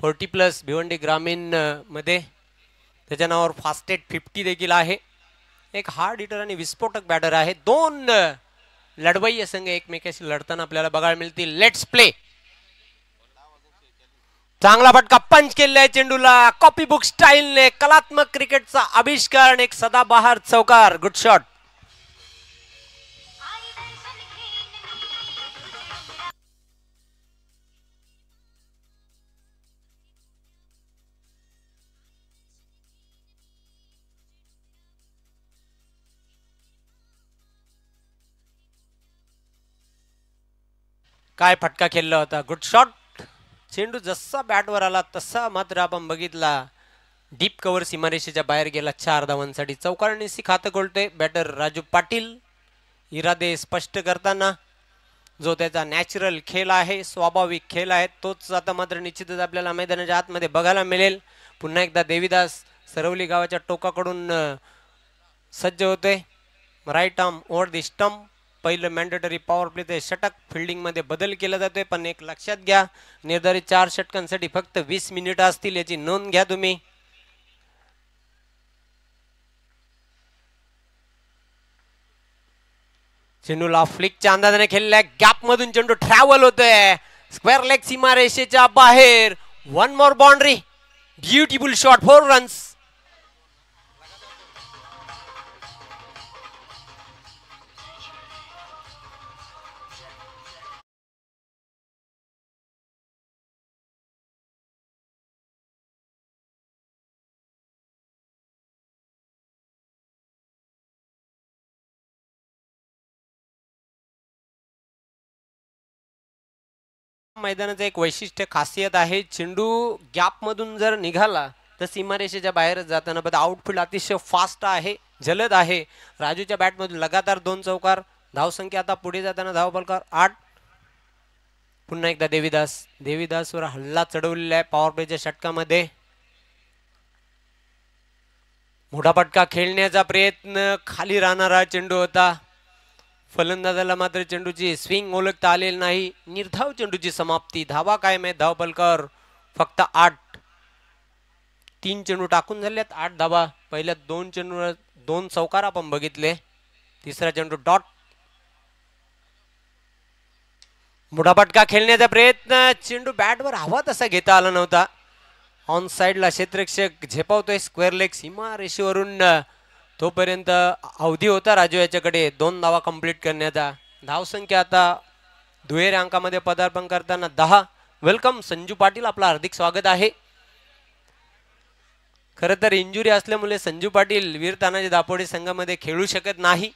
40+ भिवंडी ग्रामीण मध्ये त्याच्या नावावर फास्टेस्ट 50 देखील आहे. एक हार्ड हिटर आणि विस्फोटक बॅटर आहे. दोन लढवय्ये संघ एकमेकाशी लढताना आपल्याला बघायला मिळतील. Let's play. चांगला फटका पंच केलेला आहे चेंडूला. कॉपी बुक स्टाईलने कलात्मक क्रिकेटचा आविष्कार. एक सदाबहार चौकार. Good shot. काय फटका खेळला होता. Good shot. चेंडू जसा बॅटवर आला तसा मात्र आपण बघितला डीप कव्हर सीमारेषेच्या बाहेर गेला. 4 धावांसाठी चौकारणीसी खातं खोलते बॅटर राजू पाटील. इरादे स्पष्ट करताना जो त्याचा नॅचरल खेळ आहे, स्वाभाविक खेळ आहे, तोच आता मात्र निश्चितच आपल्याला मैदानाच्या आतमध्ये बघायला मिळेल. पुन्हा एकदा देवीदास सरवली गावाच्या टोकाकडून सज्ज होते. Right arm over the stump. पहिलं मॅन्डेटरी पॉवर प्ले ते षटक. फिल्डिंगमध्ये बदल केला जातोय, पण एक लक्षात घ्या, निर्धारित 4 षटकांसाठी फक्त 20 मिनिटं असतील, याची नोंद घ्या तुम्ही. चेंडूला फ्लिकच्या अंदाजाने खेळल्या गॅप मधून चेंडू ट्रॅव्हल होतोय स्क्वेअर लेग सीमारेषेच्या बाहेर. 1 मोर बाउंड्री. Beautiful shot. 4 रन्स. मैदानाचं एक वैशिष्ट्य खासियत आहे, चेंडू गॅप मधून जर निघाला तर सीमारेषेच्या बाहेरच जाताना पण आउटफील्ड अतिशय फास्ट आहे, जलद आहे. राजूच्या बॅटमधून लगातार 2 चौकार. धावसंख्या आता पुढे जाताना धावफलकावर 8. पुन्हा एकदा देवीदासवर हल्ला चढवलेला आहे पॉवर प्लेच्या षटकामध्ये. मोठा फटका खेळण्याचा प्रयत्न. खाली राहणारा चेंडू होता. फलंदाजाला मात्र चेंडूची स्विंग ओळखता आलेली नाही. निर्धाव चेंडूची समाप्ती. धावा कायम आहे धावफलकावर फक्त 8. 3 चेंडू टाकून झालेत, 8 धावा. पहिल्या 2 चेंडूवर 2 चौकार आपण बघितले. तिसरा चेंडू डॉट. मोठा फटका खेळण्याचा प्रयत्न. चेंडू बॅटवर हवा तसा घेता आला नव्हता. ऑन साइडला क्षेत्ररक्षक झेपावतोय स्क्वेअर लेग सीमारेषेवरून. तोपर्यंत अवधी होता राजू याच्याकडे 2 धावा कंप्लीट करण्याचा. धावसंख्या आता दुहेरी अंकामध्ये पदार्पण करताना 10. वेलकम संजू पाटील, आपलं हार्दिक स्वागत आहे. खरं तर इंजुरी असल्यामुळे संजू पाटील वीर तानाजी दापोडे संघामध्ये खेळू शकत नाही,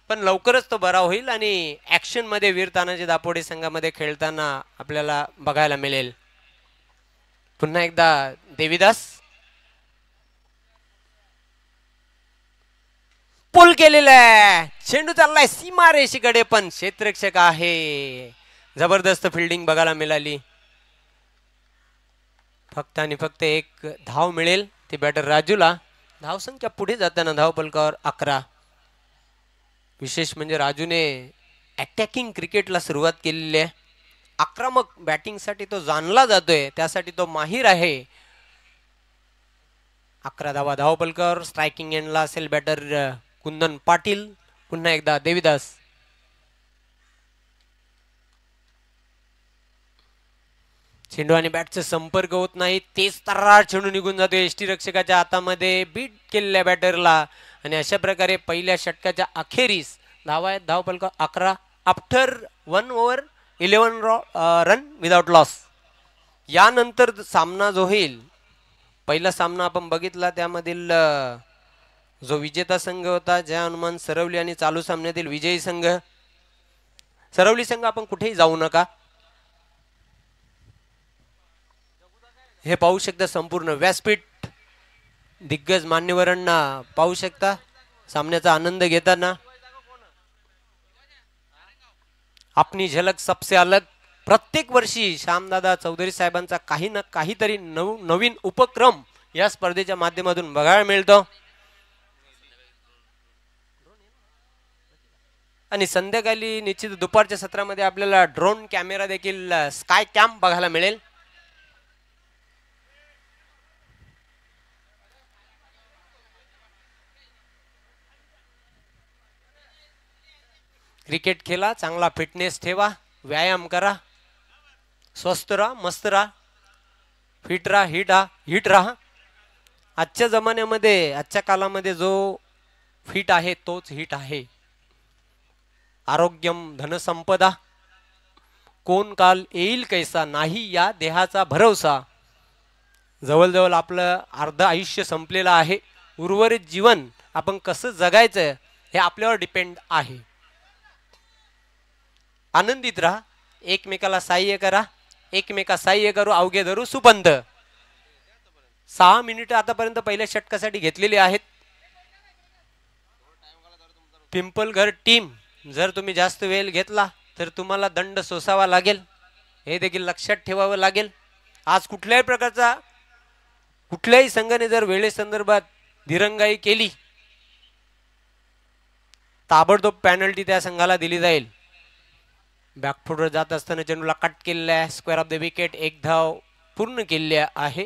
पण लवकरच तो बरा होईल आणि ऍक्शन मध्ये वीर तानाजी दापोडे संघामध्ये खेळताना आपल्याला बघायला मिळेल. पुन्हा एकदा देवीदास. पुल केलेला आहे. चेंडू चाललाय सीमारेषेकडे, पण क्षेत्ररक्षक आहे. जबरदस्त फिल्डिंग बघायला मिळाली. फक्त आणि फक्त 1 धाव मिळेल ते बॅटर राजूला. धावसंख्या पुढे जाताना धावफलकावर 11. विशेष म्हणजे राजूने अटॅकिंग क्रिकेटला सुरुवात केलेली आहे. आक्रमक बॅटिंगसाठी तो जाणला जातोय, त्यासाठी तो माहीर आहे. 11 धावा धावफलकावर. स्ट्रायकिंग एंडला असेल बॅटर कुंदन पाटील. पुन्हा एकदा देवीदास. चेंडू आणि बॅटचा संपर्क होत नाही. तेच तर्रार चेंडू निघून जातो एसटी रक्षकाच्या हातामध्ये. बीट केलेल्या बॅटरला आणि अशा प्रकारे पहिल्या षटकाच्या अखेरीस धावा आहेत धावफलक 11 after 1 over 11 run without loss. यानंतर सामना जो होईल, पहिला सामना आपण बघितला त्यामधील जो विजेता संघ होता जय हनुमान सरवली आणि चालू सामन्यातील विजयी संघ सरवली संघ, आपण कुठेही जाऊ नका. हे पाहू शकता संपूर्ण व्यासपीठ. दिग्गज मान्यवरांना पाहू शकता सामन्याचा आनंद घेताना. अपनी झलक सबसे अलग. प्रत्येक वर्षी श्यामदादा चौधरी साहेबांचा काही ना काहीतरी नवीन उपक्रम या स्पर्धेच्या माध्यमातून बघायला मिळतो. आणि संध्याकाळी निश्चित दुपारच्या सत्रामध्ये आपल्याला ड्रोन कॅमेरा देखील स्काय कॅम्प बघायला मिळेल. क्रिकेट खेळा, चांगला फिटनेस ठेवा, व्यायाम करा, स्वस्थ राहा, मस्त राहा, फिट राहा, हिट राहा. आजच्या जमान्यामध्ये, आजच्या कालामध्ये जो फिट आहे तोच हिट आहे. आरोग्यम धनसंपदा, कोण काल येईल कैसा, नाही या देहाचा भरवसा. जवळजवळ आपलं अर्ध आयुष्य संपलेलं आहे. उर्वरित जीवन आपण कसं जगायचं हे आपल्यावर डिपेंड आहे. आनंदित राहा, एकमेकाला सहाय्य करा, एकमेका सहाय्य करू अवघे धरू सुबंध. 6 मिनिटं आतापर्यंत पहिल्या षटकासाठी घेतलेली आहेत. पिंपलघर टीम, जर तुम्ही जास्त वेळ घेतला तर तुम्हाला दंड सोसावा लागेल, हे देखील लक्षात ठेवावं लागेल. आज कुठल्याही प्रकारचा कुठल्याही संघाने जर वेळेसंदर्भात दिरंगाई केली ताबडतोब पेनल्टी त्या संघाला दिली जाईल. बॅकफुटवर जात असताना चेंडूला कट केलेला आहे. स्क्वेअर ऑफ द विकेट, 1 धाव पूर्ण केली आहे.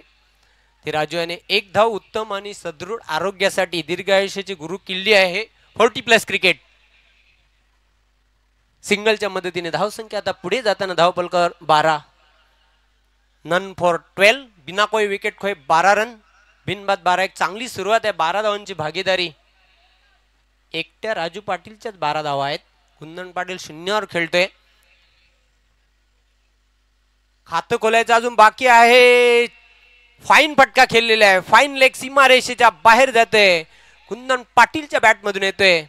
ते राजू याने 1 धाव उत्तम आणि सदृढ आरोग्यासाठी दीर्घ आयुष्याची गुरु किल्ली आहे. 40+ क्रिकेट सिंगलच्या मदतीने धावसंख्या आता पुढे जाताना धावपलकर 12, नन फॉर 12, बिना कोई विकेट खोए 12 रन, बिनबाद 12. एक चांगली सुरुवात आहे. 12 धावांची भागीदारी एकट्या राजू पाटीलच्याच 12 धावा आहेत. कुंदन पाटील 0वर खेळतोय. खातं खोलायचं अजून बाकी आहे. फाईन फटका खेळलेला आहे. फाईन लेग सीमारेषेच्या बाहेर जाते. कुंदन पाटीलच्या बॅट मधून येतोय.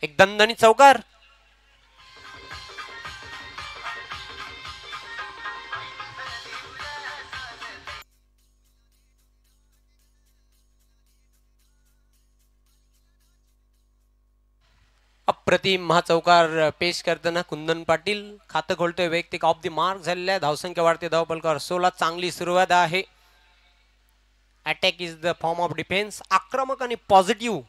एक दणदणीत चौकार. अप्रतिम हा चौकार पेश करताना कुंदन पाटील खातं खोलतोय. वैयक्तिक ऑफ द मार्क झालेला आहे. धावसंख्या वाढते. धावपलकर 16. चांगली सुरुवात आहे. Attack is the form of defence. आक्रमक आणि पॉझिटिव्ह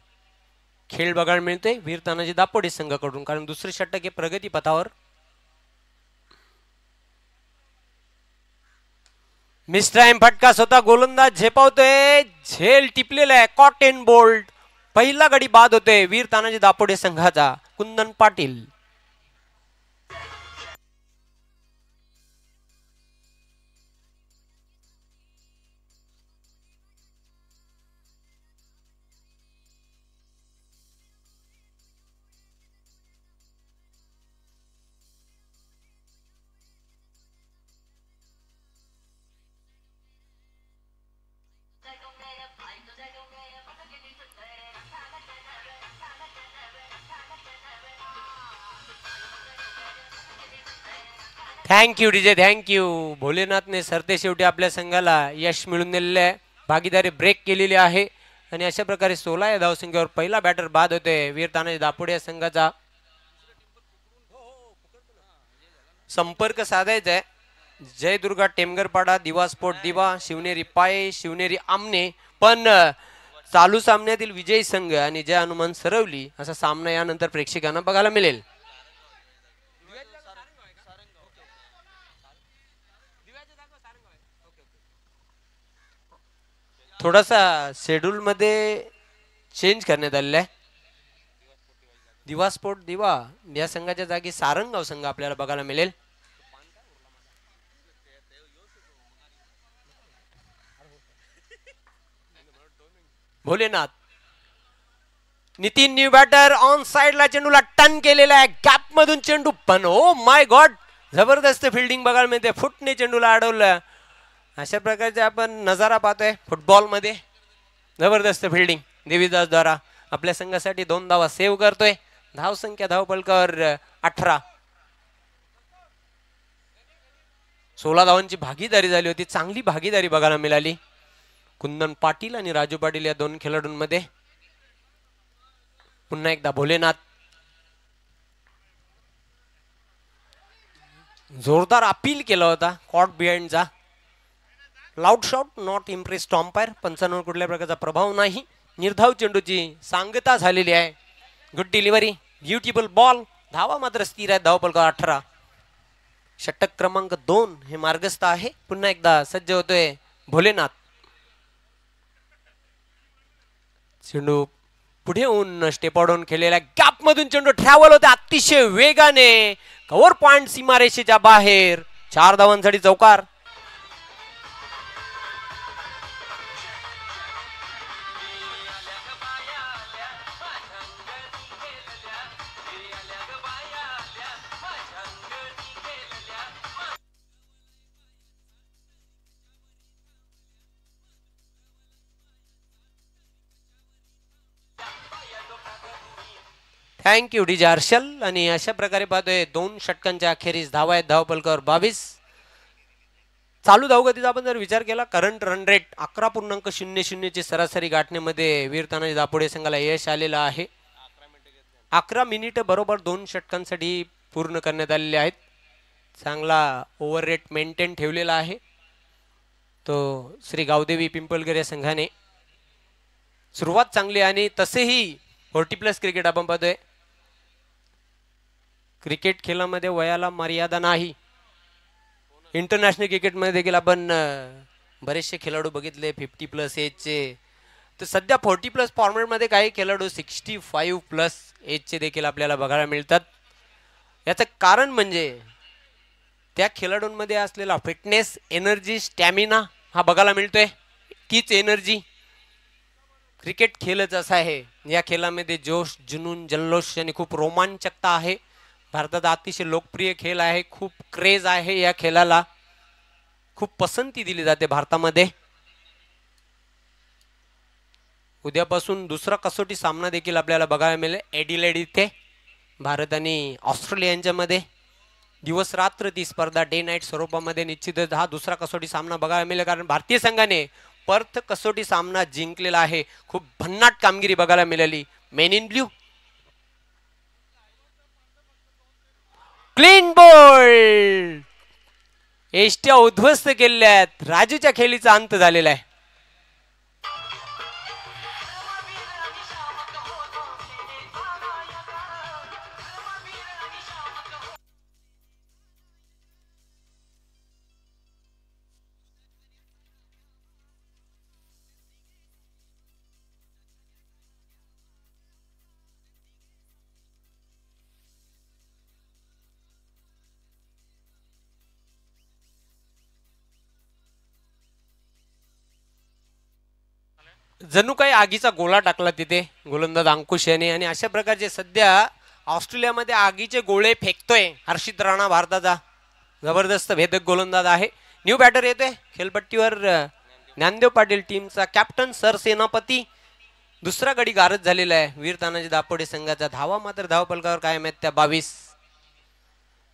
खेळ बघायला मिळते वीर तानाजी दापोडे संघाकडून, कारण दुसरे षटक हे प्रगती पथावर. मिस्टाईम फटका स्वतः गोलंदाज झेपावतोय. झेल टिपलेला आहे. Caught and bowled. पहिला गडी बाद होते वीर तानाजी दापोडे संघाचा. Kundan Patil thank you DJ, thank you. भोलेनाथने सरते शेवटी आपल्या संघाला यश मिळवून दिलेले आहे. भागीदारी ब्रेक केलेली आहे आणि अशा प्रकारे 16 या धावसंख्येवर पहिला बॅटर बाद होते वीर तानाजी दापोडे या संघाचा. संपर्क साधायचा आहे. जयदुर्गा टेमगरपाडा, दिवा स्पोर्ट दिवा, शिवनेरी पाये, शिवनेरी आमने. पण चालू सामन्यातील विजयी संघ आणि जय हनुमान सरवली असा सामना यानंतर प्रेक्षकांना बघायला मिळेल. थोडासा शेड्यूल मध्ये चेंज करण्यात आलेला आहे. दिवा स्पोर्ट दिवा या संघाच्या जागी सारंगाव संघ आपल्याला बघायला मिळेल. Bholenath, Nitin new batter on साइडला चेंडूला टर्न केलेला आहे. गॅप मधून चेंडू, पण ओ माय गॉड जबरदस्त फिल्डिंग बघायला मिळते. फुटने चेंडूला अडवलं. अशा प्रकारचे आपण नजारा पाहतोय फुटबॉल मध्ये. जबरदस्त फिल्डिंग देवीदास द्वारा आपल्या संघासाठी 2 धावा सेव्ह करतोय. धावसंख्या धावपलकर 18. 16 धावांची भागीदारी झाली होती. चांगली भागीदारी बघायला मिळाली कुंदन पाटील आणि राजू पाटील या 2 खेळाडूंमध्ये. पुन्हा एकदा भोलेनाथ जोरदार अपील केला होता कॉट बिहाइंडचा. Loud shot, not impress the umpire. पंचांवर कुठल्या प्रकारचा प्रभाव नाही. निर्धाव चेंडूची सांगता झालेली आहे. Good delivery, beautiful ball. धावा मात्र स्थिर आहे. धावपलकर 18. षटक क्रमांक 2 हे मार्गस्थ आहे. पुन्हा एकदा सज्ज होतोय भोलेनाथ. चेंडू पुढे येऊन स्टेप आउट केलेल्या गॅप मधून चेंडू ट्रॅव्हल होते अतिशय वेगाने, कव्हर पॉइंट सीमारेषेच्या बाहेर, 4 धावांसाठी चौकार. Thank you DJ Harshal. आणि अशा प्रकारे पाहतोय 2 षटकांच्या अखेरीस धावा आहेत धावपलकावर 22. चालू धावगतीचा आपण जर विचार केला, करंट रन रेट 11.00 ची सरासरी गाठण्यामध्ये वीर तानाजी दापोडे संघाला यश आलेलं आहे. 11 मिनिट बरोबर 2 षटकांसाठी पूर्ण करण्यात आलेले आहेत. चांगला ओव्हर रेट मेंटेन ठेवलेला आहे तो श्री गावदेवी पिंपळगर या संघाने. सुरुवात चांगली आणि तसेही 40+ क्रिकेट आपण पाहतोय. क्रिकेट खेळामध्ये वयाला मर्यादा नाही. इंटरनॅशनल क्रिकेटमध्ये देखील आपण बरेचसे खेळाडू बघितले 50+ एजचे. तर सध्या 40+ फॉर्मॅटमध्ये काही खेळाडू 65+ एजचे देखील आपल्याला बघायला मिळतात. याचं कारण म्हणजे त्या खेळाडूंमध्ये असलेला फिटनेस, एनर्जी, स्टॅमिना हा बघायला मिळतोय. तीच एनर्जी क्रिकेट खेळच असा आहे. या खेळामध्ये जोश, जुनून, जल्लोष आणि खूप रोमांचकता आहे. भारतात अतिशय लोकप्रिय खेळ आहे, खूप क्रेज आहे या खेळाला, खूप पसंती दिली जाते भारतामध्ये. उद्यापासून दुसरा कसोटी सामना देखील आपल्याला बघायला मिळेल एडिलेड इथे भारत आणि ऑस्ट्रेलिया यांच्यामध्ये. दिवस रात्र ती स्पर्धा डे नाईट स्वरूपामध्ये निश्चितच हा दुसरा कसोटी सामना बघायला मिळेल, कारण भारतीय संघाने पर्थ कसोटी सामना जिंकलेला आहे. खूप भन्नाट कामगिरी बघायला मिळाली. Men in blue clean bowled, एष्ट्या उद्ध्वस्त केल्यात. राजूच्या खेळीचा अंत झालेला आहे. जणू काही आगीचा गोळा टाकला तिथे गोलंदाज अंकुश याने. आणि अशा प्रकारचे सध्या ऑस्ट्रेलियामध्ये आगीचे गोळे फेकतोय हर्षित राणा, भारताचा जबरदस्त भेदक गोलंदाज आहे. न्यू बॅटर येतोय खेळपट्टीवर ज्ञानदेव पाटील, टीमचा कॅप्टन, सरसेनापती. दुसरा गडी गारद झालेला आहे वीर तानाजी दापोडे संघाचा. धावा मात्र धावपलकावर कायम आहेत त्या 22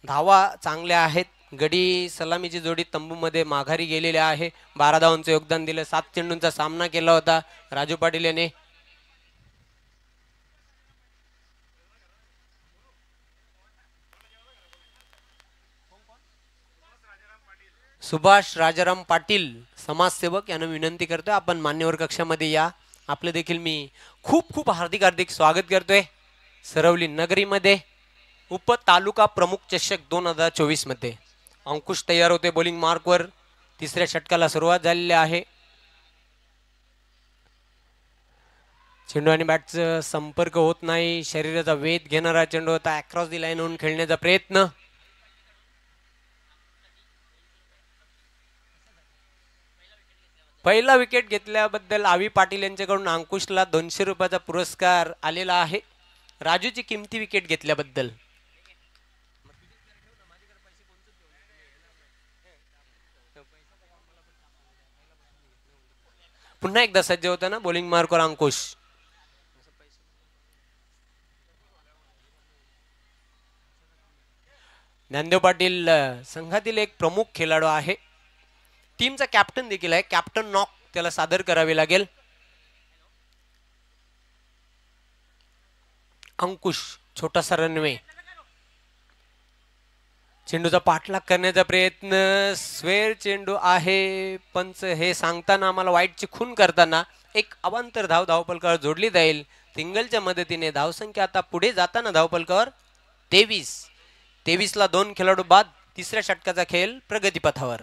धावा चांगल्या आहेत. गडी सलामीची जोडी तंबूमध्ये माघारी गेलेले आहे. 12 धावांचं योगदान दिलं. 7 चेंडूंचा सामना केला होता राजू पाटील याने. सुभाष राजाराम पाटील समाजसेवक यांना विनंती करतोय आपण मान्यवर कक्षामध्ये या. आपलं देखील मी खूप खूप हार्दिक स्वागत करतोय सरवली नगरीमध्ये उप तालुका प्रमुख चषक 2024 मध्ये. अंकुश तयार होते बॉलिंग मार्कवर. तिसऱ्या षटकाला सुरुवात झालेली आहे. चेंडू आणि बॅटचा संपर्क होत नाही. शरीराचा वेध घेणारा चेंडू होता. अक्रॉस दी लाईन होऊन खेळण्याचा प्रयत्न. पहिला विकेट घेतल्याबद्दल आवी पाटील यांच्याकडून अंकुशला 200 रुपयाचा पुरस्कार आलेला आहे राजूची किमती विकेट घेतल्याबद्दल. पुन्हा एकदा सज्ज होता ना बॉलिंग मार्कवर अंकुश. ज्ञानदेव पाटील संघातील एक प्रमुख खेळाडू आहे. टीमचा कॅप्टन देखील आहे. कॅप्टन नॉक त्याला सादर करावे लागेल. अंकुश छोटासा रनवे. चेंडूचा पाठलाग करण्याचा प्रयत्न. स्वेर चेंडू आहे. पंच हे सांगताना आम्हाला वाईटची खून करताना एक अवांतर धाव धावपलकावर जोडली जाईल. सिंगलच्या मदतीने धावसंख्या आता पुढे जाताना धावपलकावर 23 ला 2 खेळाडू बाद. तिसऱ्या षटकाचा खेळ प्रगतीपथावर.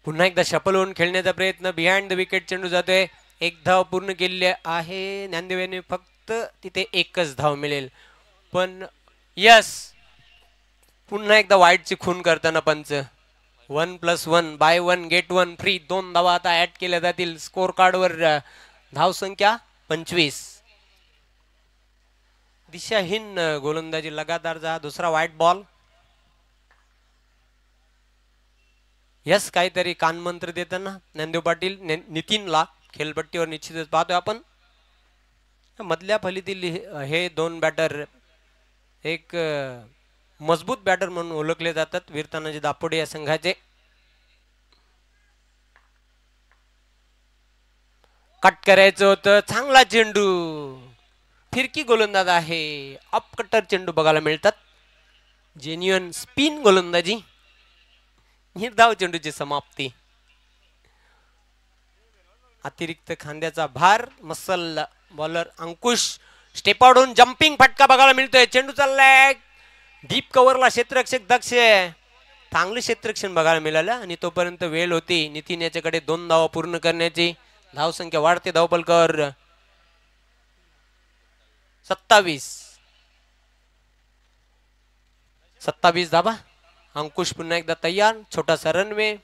पुन्हा एकदा शफल होऊन खेळण्याचा प्रयत्न, बिहाइंड द विकेट चेंडू जातोय. एक धाव पूर्ण केलेली आहे. ज्ञानदेव यांनी फक्त तिथे एकच धाव मिळेल, पण यस पुन्हा एकदा वाईटची खून करताना पंच. 1+1 बाय 1 गेट 1 फ्री. 2 धावा आता ऍड केल्या जातील स्कोर कार्डवर. धाव संख्या 25. दिशाहीन गोलंदाजी लगातारचा दुसरा व्हाईट बॉल. यस काहीतरी कानमंत्र देताना ज्ञानदेव पाटील नितीनला खेळपट्टीवर निश्चितच पाहतोय आपण. मधल्या फलीतील हे दोन बॅटर एक मजबूत बॅटर म्हणून ओळखले जातात. वीर तानाजी दापोडे या संघाचे. कट करायचं होतं. चांगला चेंडू. फिरकी गोलंदाज आहे. अपकटर चेंडू बघायला मिळतात. जेन्युअन स्पिन गोलंदाजी. निर्धाव चेंडूची समाप्ती. अतिरिक्त खांद्याचा भार. मसल बॉलर अंकुश स्टेपावरून जम्पिंग फटका बघायला मिळतोय. चेंडू चाललाय डीप कव्हरला. क्षेत्ररक्षक दक्ष. चांगलं क्षेत्ररक्षण बघायला मिळालं आणि तोपर्यंत वेळ होती नितीन याच्याकडे 2 धावा पूर्ण करण्याची. धाव संख्या वाढते धावपलकर 27 धावा. अंकुश पुन्हा एकदा तयार. छोटासा रनवे.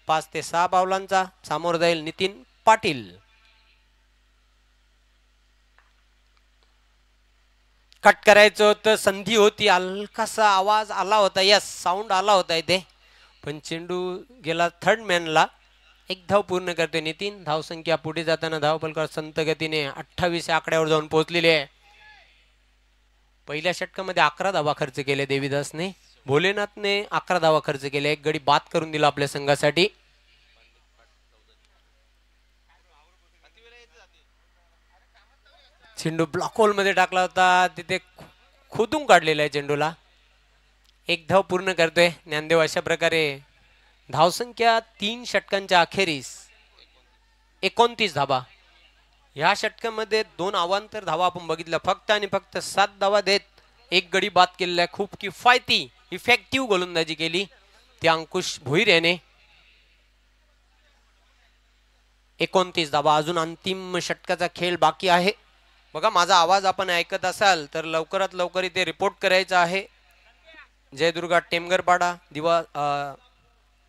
5 ते 6 पावलांचा. सामोर जाईल नितीन पाटील. कट करायचं होतं. संधी होती. हलकासा आवाज आला होता. यस साऊंड आला होता इथे, पण चेंडू गेला थर्ड मॅनला. एक धाव पूर्ण करते नितीन. धाव संख्या पुढे जाताना धावपलकर संत गतीने 28 आकड्यावर जाऊन पोहोचलेले आहे. पहिल्या षटकामध्ये 11 धावा खर्च केले देवीदासने. भोलेनाथने 11 धावा खर्च केले. एक गडी बाद करून दिला आपल्या संघासाठी. चेंडू ब्लॉक होल मध्ये टाकला होता. तिथे खोदून काढलेला आहे चेंडूला. एक धाव पूर्ण करतोय ज्ञानदेव. अशा प्रकारे धावसंख्या 3 षटकांच्या अखेरीस 29 धावा. या षटकामध्ये 2 अवांतर धावा आपण बघितल्या. फक्त आणि फक्त 7 धावा देत एक गडी बाद केलेला आहे. खूप किफायती इफेक्टिव्ह गोलंदाजी केली ते अंकुश भोईर याने. 29 धावा. अजून अंतिम षटकाचा खेळ बाकी आहे. बघा माझा आवाज आपण ऐकत असाल तर लवकरात लवकर इथे रिपोर्ट करायचा आहे. जयदुर्गा टेमगरपाडा दिवा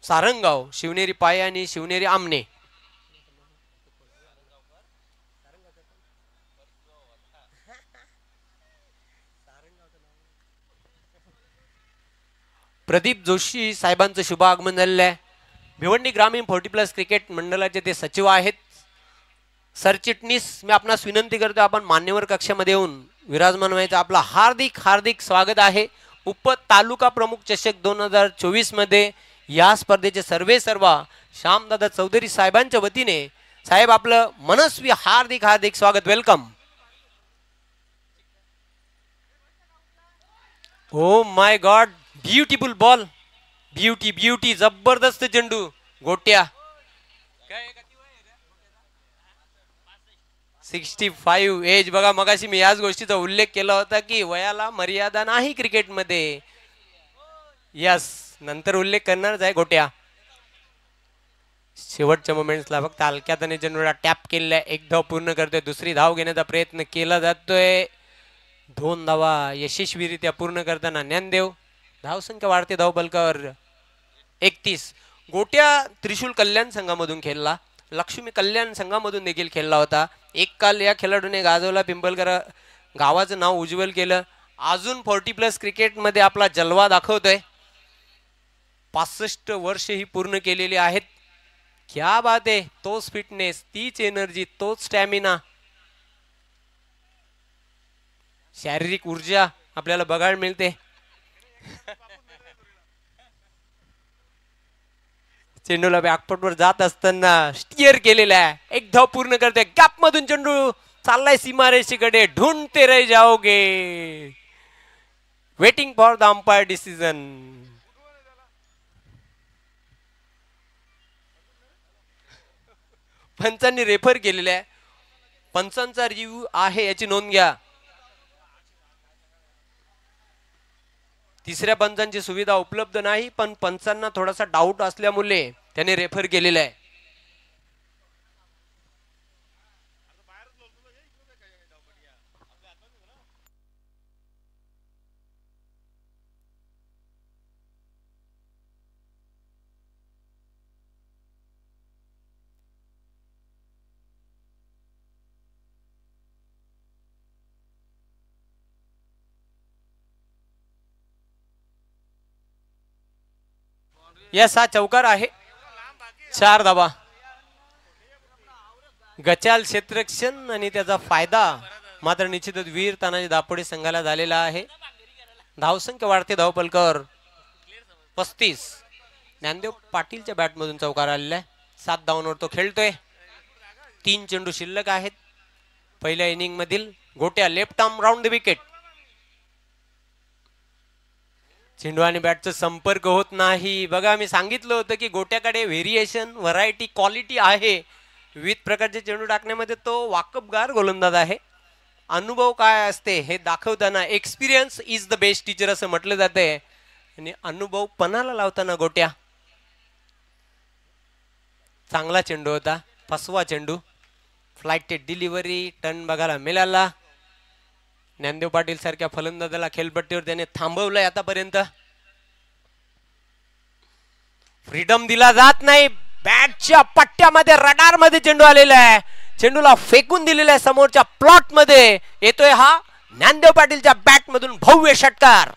सारंगाव शिवनेरी पाय आणि शिवनेरी आमने. प्रदीप जोशी साहेबांचं शुभ आगमन झालेलं आहे. भिवंडी ग्रामीण 40+ क्रिकेट मंडळाचे ते सचिव आहेत. सरचिटणीस मी आपणास विनंती करतो आपण मान्यवर कक्षामध्ये येऊन विराजमान व्हायचं. आपला हार्दिक हार्दिक स्वागत आहे. उप तालुका प्रमुख चषक 2024 मध्ये या स्पर्धेचे सर्व श्यामदादा चौधरी साहेबांच्या वतीने साहेब आपलं मनस्वी हार्दिक हार्दिक स्वागत. Welcome. Oh my God beautiful ball. Beauty जबरदस्त चेंडू. गोट्या 65 एज. बघा मगाशी मी याच गोष्टीचा उल्लेख केला होता की वयाला मर्यादा नाही क्रिकेटमध्ये. यस नंतर उल्लेख करणारच आहे. गोट्या शेवटच्या मोमेंट्सला फक्त हलक्यात आणि चेंडूला टॅप केलेला. एक धाव पूर्ण करतोय. दुसरी धाव घेण्याचा प्रयत्न केला जातोय. 2 धावा यशस्वीरित्या पूर्ण करताना ज्ञानदेव. धावसंख्या वाढते धावपलकावर 31. गोट्या त्रिशूल कल्याण संघामधून खेळला. लक्ष्मी कल्याण संघामधून देखील खेळला होता. एक काल या खेळाडूने गाजवला. पिंपलकर गावाचं नाव उज्ज्वल केलं. अजून 40+ क्रिकेटमध्ये आपला जलवा दाखवतोय. 65 वर्ष ही पूर्ण केलेली आहेत. क्या बात आहे. तोच फिटनेस, तीच एनर्जी, तोच स्टॅमिना, शारीरिक ऊर्जा आपल्याला बघायला मिळते. चेंडूला बॅकफुटवर जात असताना स्टिअर केलेला आहे. एक धाव पूर्ण करते. गॅप मधून चेंडू चाललाय सीमारेषेकडे. ढूंढते रह जाओगे. Waiting for the umpire decision. पंचांनी रेफर केलेला आहे. पंचांचा रिव्ह्यू आहे याची नोंद घ्या. तिसऱ्या पंचांची सुविधा उपलब्ध नाही, पण पंचांना थोडासा डाऊट असल्यामुळे त्याने रेफर केलेलं आहे. यस, हा चौकार आहे. 4 धावा. गचाल क्षेत्ररक्षण आणि त्याचा फायदा मात्र निश्चितच वीर तानाजी दापोडे संघाला झालेला आहे. धावसंख्या वाढते धावपलकर 35. ज्ञानदेव पाटीलच्या बॅटमधून चौकार आलेला आहे. 7 धावांवर तो खेळतोय. 3 चेंडू शिल्लक आहेत पहिल्या इनिंग मधील. गोट्या left arm round the wicket. चेंडू आणि बॅटचा संपर्क होत नाही. बघा, मी सांगितलं होतं की गोट्याकडे व्हेरिएशन, व्हरायटी, क्वालिटी आहे. विविध प्रकारचे चेंडू टाकण्यामध्ये तो वाकबगार गोलंदाज आहे. अनुभव काय असते हे दाखवताना experience is the best teacher असं म्हटलं जाते. आणि अनुभव पणाला लावताना गोट्या. चांगला चेंडू होता, 5वा चेंडू. फ्लाइटेड डिलिव्हरी, टर्न बघायला मिळाला. ज्ञानदेव पाटील सारख्या फलंदाजाला खेळपट्टीवर त्याने थांबवलंय आतापर्यंत. फ्रीडम दिला जात नाही. बॅटच्या पट्ट्यामध्ये, रडार मध्ये चेंडू आलेला आहे. चेंडूला फेकून दिलेला आहे समोरच्या प्लॉट मध्ये. येतोय हा ज्ञानदेव पाटीलच्या बॅट मधून भव्य षटकार.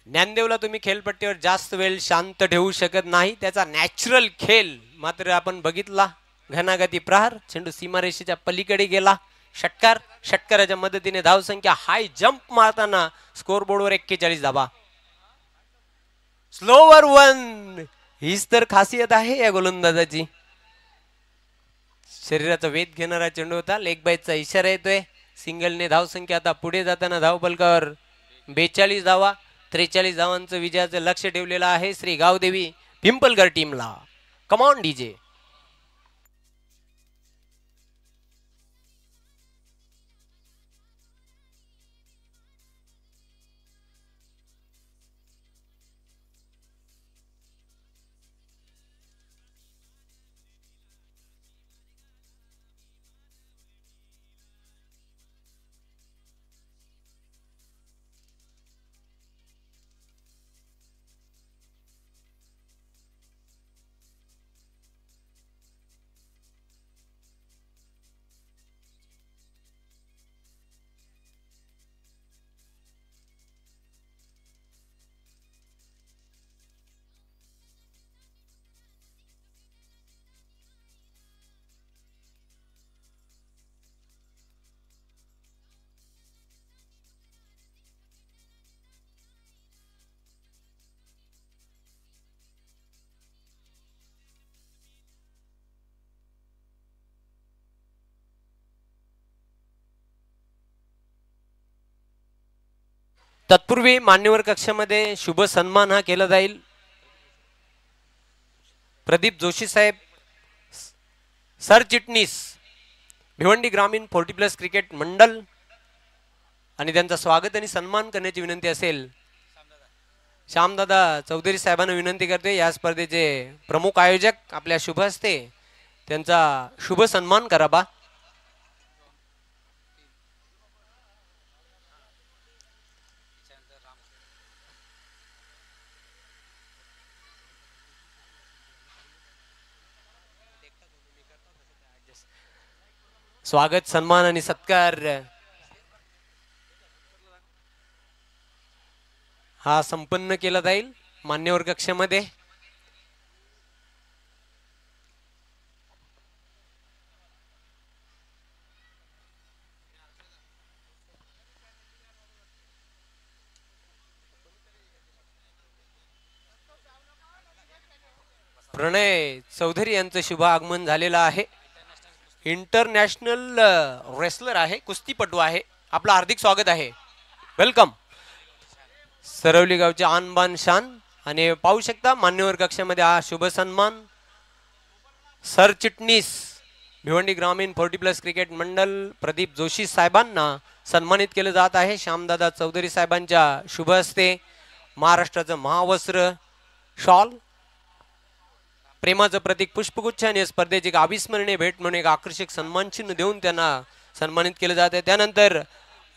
ज्ञानदेवला तुम्ही खेळपट्टीवर जास्त वेळ शांत ठेवू शकत नाही. त्याचा नॅचरल खेळ मात्र आपण बघितला. घनागती प्रहार, चेंडू सीमारेषेच्या पलीकडे गेला. षटकार. षटकाराच्या मदतीने धावसंख्या हाय जंप मारताना स्कोर बोर्डवर 41 धावा. स्लोवर 1. हीच तर खासियत आहे या गोलंदाजाची. शरीराचा वेध घेणारा चेंडू होता. लेग बाईटचा इशारा येतोय. सिंगलने धावसंख्या आता पुढे जाताना धावपलकावर 42 धावा. 43 धावांचं विजयाचं लक्ष ठेवलेलं आहे श्री गावदेवी पिंपलगर टीमला. Come on DJ. तत्पूर्वी मान्यवर कक्षामध्ये शुभ सन्मान हा केला जाईल. प्रदीप जोशी साहेब सरचिटणीस भिवंडी ग्रामीण 40+ क्रिकेट मंडल आणि त्यांचा स्वागत आणि सन्मान करण्याची विनंती असेल. श्यामदादा चौधरी साहेबांना विनंती करते या स्पर्धेचे प्रमुख आयोजक आपल्या शुभ हस्ते त्यांचा शुभ सन्मान करावा. स्वागत, सन्मान आणि सत्कार हा संपन्न केला जाईल मान्यवर कक्षामध्ये. प्रणय चौधरी यांचं शुभ आगमन झालेलं आहे. इंटरनॅशनल रेसलर आहे, कुस्तीपटू आहे. आपलं हार्दिक स्वागत आहे, वेलकम. सरवली गावचे आन बान शान आणि पाहू शकता मान्यवर कक्षामध्ये हा शुभ सन्मान सरचिटणीस भिवंडी ग्रामीण 40+ क्रिकेट मंडळ प्रदीप जोशी साहेबांना सन्मानित केलं जात आहे. श्यामदादा चौधरी साहेबांच्या शुभ हस्ते महाराष्ट्राचं महावस्त्र शॉल, प्रेमाचं प्रतीक पुष्पगुच्छ आणि स्पर्धेची एक अविस्मरणीय भेट म्हणून एक आकर्षक सन्मान चिन्ह देऊन त्यांना सन्मानित केलं जात आहे. त्यानंतर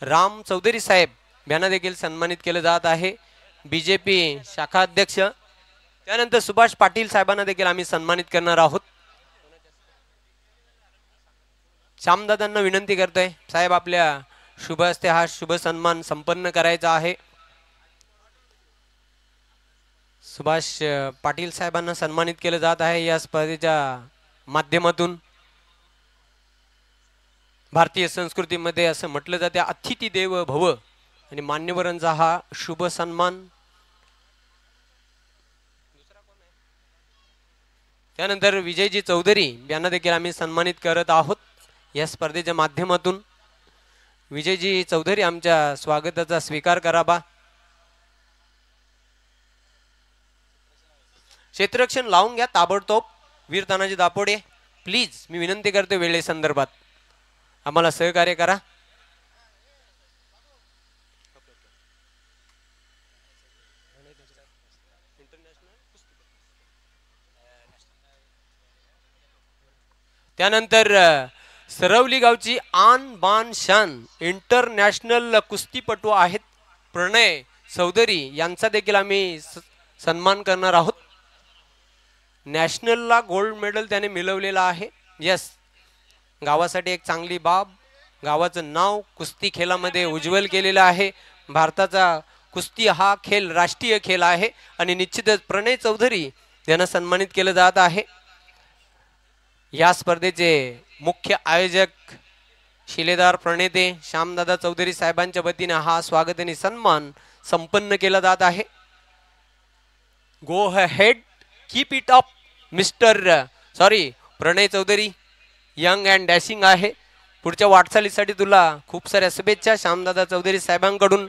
राम चौधरी साहेब यांना देखील सन्मानित केलं जात आहे, बीजेपी शाखा अध्यक्ष. त्यानंतर सुभाष पाटील साहेबांना देखील आम्ही सन्मानित करणार आहोत. श्यामदादांना विनंती करतोय साहेब, आपल्या शुभ हस्ते हा शुभ सन्मान संपन्न करायचा आहे. सुभाष पाटील साहेबांना सन्मानित केलं जात आहे या स्पर्धेच्या माध्यमातून. भारतीय संस्कृतीमध्ये असं म्हटलं जाते अतिथी देव भव, आणि मान्यवरांचा हा शुभ सन्मान. त्यानंतर विजयजी चौधरी यांना देखील आम्ही सन्मानित करत आहोत या स्पर्धेच्या माध्यमातून. विजयजी चौधरी आमच्या स्वागताचा स्वीकार करावा. क्षेत्ररक्षण लावून घ्या ताबडतोब. वीर तानाजी दापोडे प्लीज, मी विनंती करतो वेळे संदर्भात आम्हाला सहकार्य करा. त्यानंतर सरवली गावची आन बान शान इंटरनॅशनल कुस्तीपटू आहेत प्रणय चौधरी, यांचा देखील आम्ही सन्मान करणार आहोत. नॅशनलला गोल्ड मेडल त्याने मिळवलेला आहे. यस, गावासाठी एक चांगली बाब, गावाचं नाव कुस्ती खेळामध्ये उज्ज्वल केलेलं आहे. भारताचा कुस्ती हा खेळ राष्ट्रीय खेळ आहे आणि निश्चितच प्रणय चौधरी यांना सन्मानित केलं जात आहे. या स्पर्धेचे मुख्य आयोजक शिलेदार प्रणेते श्यामदादा चौधरी साहेबांच्या वतीने हा स्वागत आणि सन्मान संपन्न केला जात आहे. Go head, keep it up mister Pranay Chaudhari, young and dashing आहे. पुढच्या वाटचालीसाठी तुला खूप साऱ्या शुभेच्छा श्यामदादा चौधरी साहेबांकडून.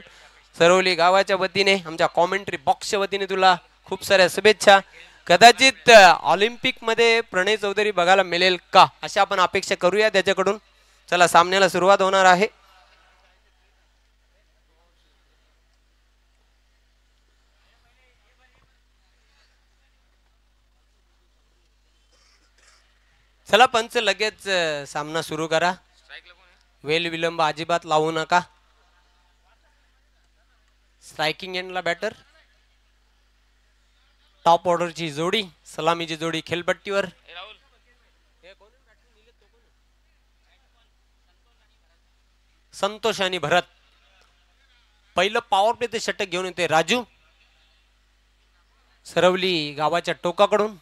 सरवली गावाच्या वतीने, आमच्या कॉमेंट्री बॉक्सच्या वतीने तुला खूप साऱ्या शुभेच्छा. कदाचित ऑलिम्पिक मध्ये प्रणय चौधरी बघायला मिळेल का, अशा आपण अपेक्षा करूया त्याच्याकडून. चला, सामन्याला सुरुवात होणार आहे. चला पंच, लगेच सामना सुरू करा. वेल विलंब अजिबात लावू नका. स्ट्रायकिंग एंडला बॅटर, टॉप ऑर्डरची जोडी, सलामीची जोडी खेळपट्टीवर. संतोष आणि भरत. पहिलं पॉवर प्ले ते षटक घेऊन येते राजू सरवली गावाच्या टोकाकडून.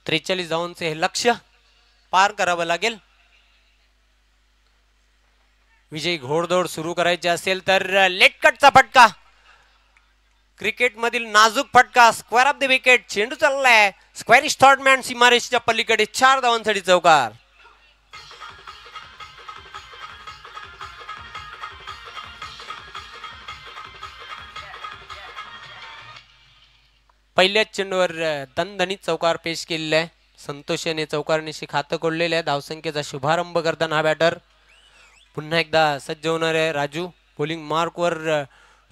त्रेचाळीस धावांचे हे लक्ष्य पार करावं लागेल. विजयी घोडदौड सुरू करायची असेल तर लेट कटचा फटका, क्रिकेट मधील नाजूक फटका, स्क्वेअर ऑफ द विकेट. चेंडू चाललाय स्क्वेअरिश थर्ड मॅन सीमारेषच्या पलीकडे. 4 धावांसाठी चौकार. पहिल्याच चेंडूवर दणदणीत चौकार पेश केलेला आहे. संतोष याने चौकारनिशी खातं कोडलेलं आहे. धावसंख्येचा शुभारंभ करताना हा बॅटर पुन्हा एकदा सज्ज होणार आहे राजू. बॉलिंग मार्कवर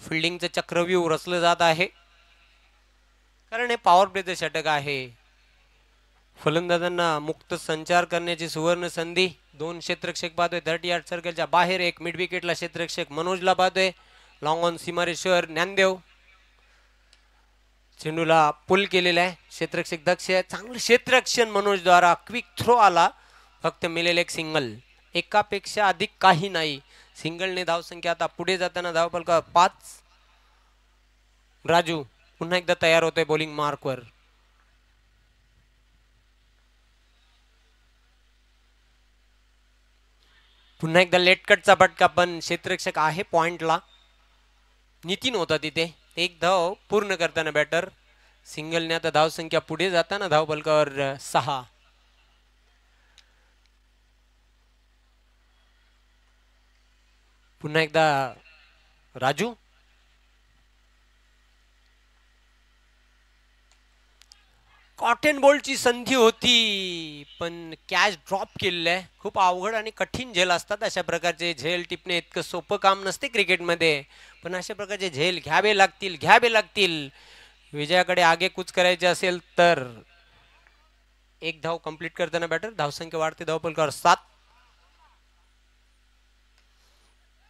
फिल्डिंगचं चक्रव्यूह रचलं जात आहे, कारण हे पॉवर प्लेचं षटक आहे. फलंदाजांना मुक्त संचार करण्याची सुवर्ण संधी. 2 क्षेत्ररक्षक पाहतोय 30 यार्ड सर्कलच्या बाहेर. एक मिड विकेटला क्षेत्ररक्षक मनोजला पाहतोय. लॉंग ऑन सीमारेश्वर ज्ञानदेव. चेंडूला पुल केलेला आहे. क्षेत्ररक्षक दक्ष आहे. चांगलं क्षेत्ररक्षण मनोज द्वारा. क्विक थ्रो आला, फक्त मिळेल एक सिंगल. एकापेक्षा अधिक काही नाही. सिंगलने धावसंख्या आता पुढे जाताना धावफलक 5. राजू पुन्हा एकदा तयार होतोय बॉलिंग मार्कवर. पुन्हा एकदा लेट कटचा फटका, पण क्षेत्ररक्षक आहे पॉइंटला. नितीन होता तिथे. 1 धाव पूर्ण करताना बॅटर. सिंगलने आता धावसंख्या पुढे जाताना धावफलकावर 6. पुन्हा एकदा राजू कॉटन बॉलची संधी होती पण कॅच ड्रॉप केलेलं आहे. खूप अवघड आणि कठीण झेल असतात अशा प्रकारचे. झेल टिपणे इतकं सोपं काम नसते क्रिकेटमध्ये, पण अशा प्रकारचे झेल घ्यावे लागतील. विजयाकडे आगेकूच करायचे असेल तर. एक धाव कंप्लीट करताना बॅटर, धावसंख्या वाढते, धावफलकावर 7.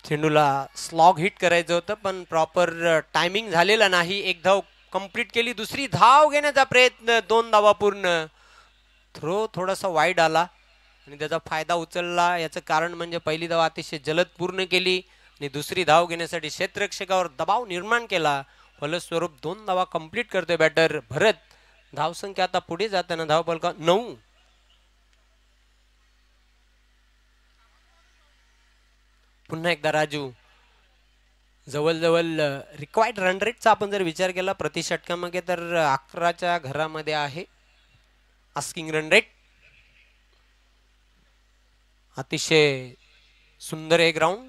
चेंडूला स्लॉग हिट करायचं होतं पण प्रॉपर टायमिंग झालेला नाही. एक धाव कंप्लीट केली, दुसरी धाव घेण्याचा प्रयत्न, 2 धावा पूर्ण. थ्रो थोडासा वाईड आला आणि त्याचा फायदा उचलला. याचं कारण म्हणजे पहिली धाव अतिशय जलद पूर्ण केली आणि दुसरी धाव घेण्यासाठी क्षेत्ररक्षकावर दबाव निर्माण केला. फलस्वरूप 2 धावा कंप्लीट करतोय बॅटर भरत. धावसंख्या आता पुढे जाताना धावफलक 9. पुन्हा एकदा राजू. जवळजवळ रिक्वायर्ड रन रेटचा आपण जर विचार केला प्रति षटकामागे तर 11च्या घरामध्ये आहे आस्किंग रन रेट. अतिशय सुंदर एक ग्राउंड.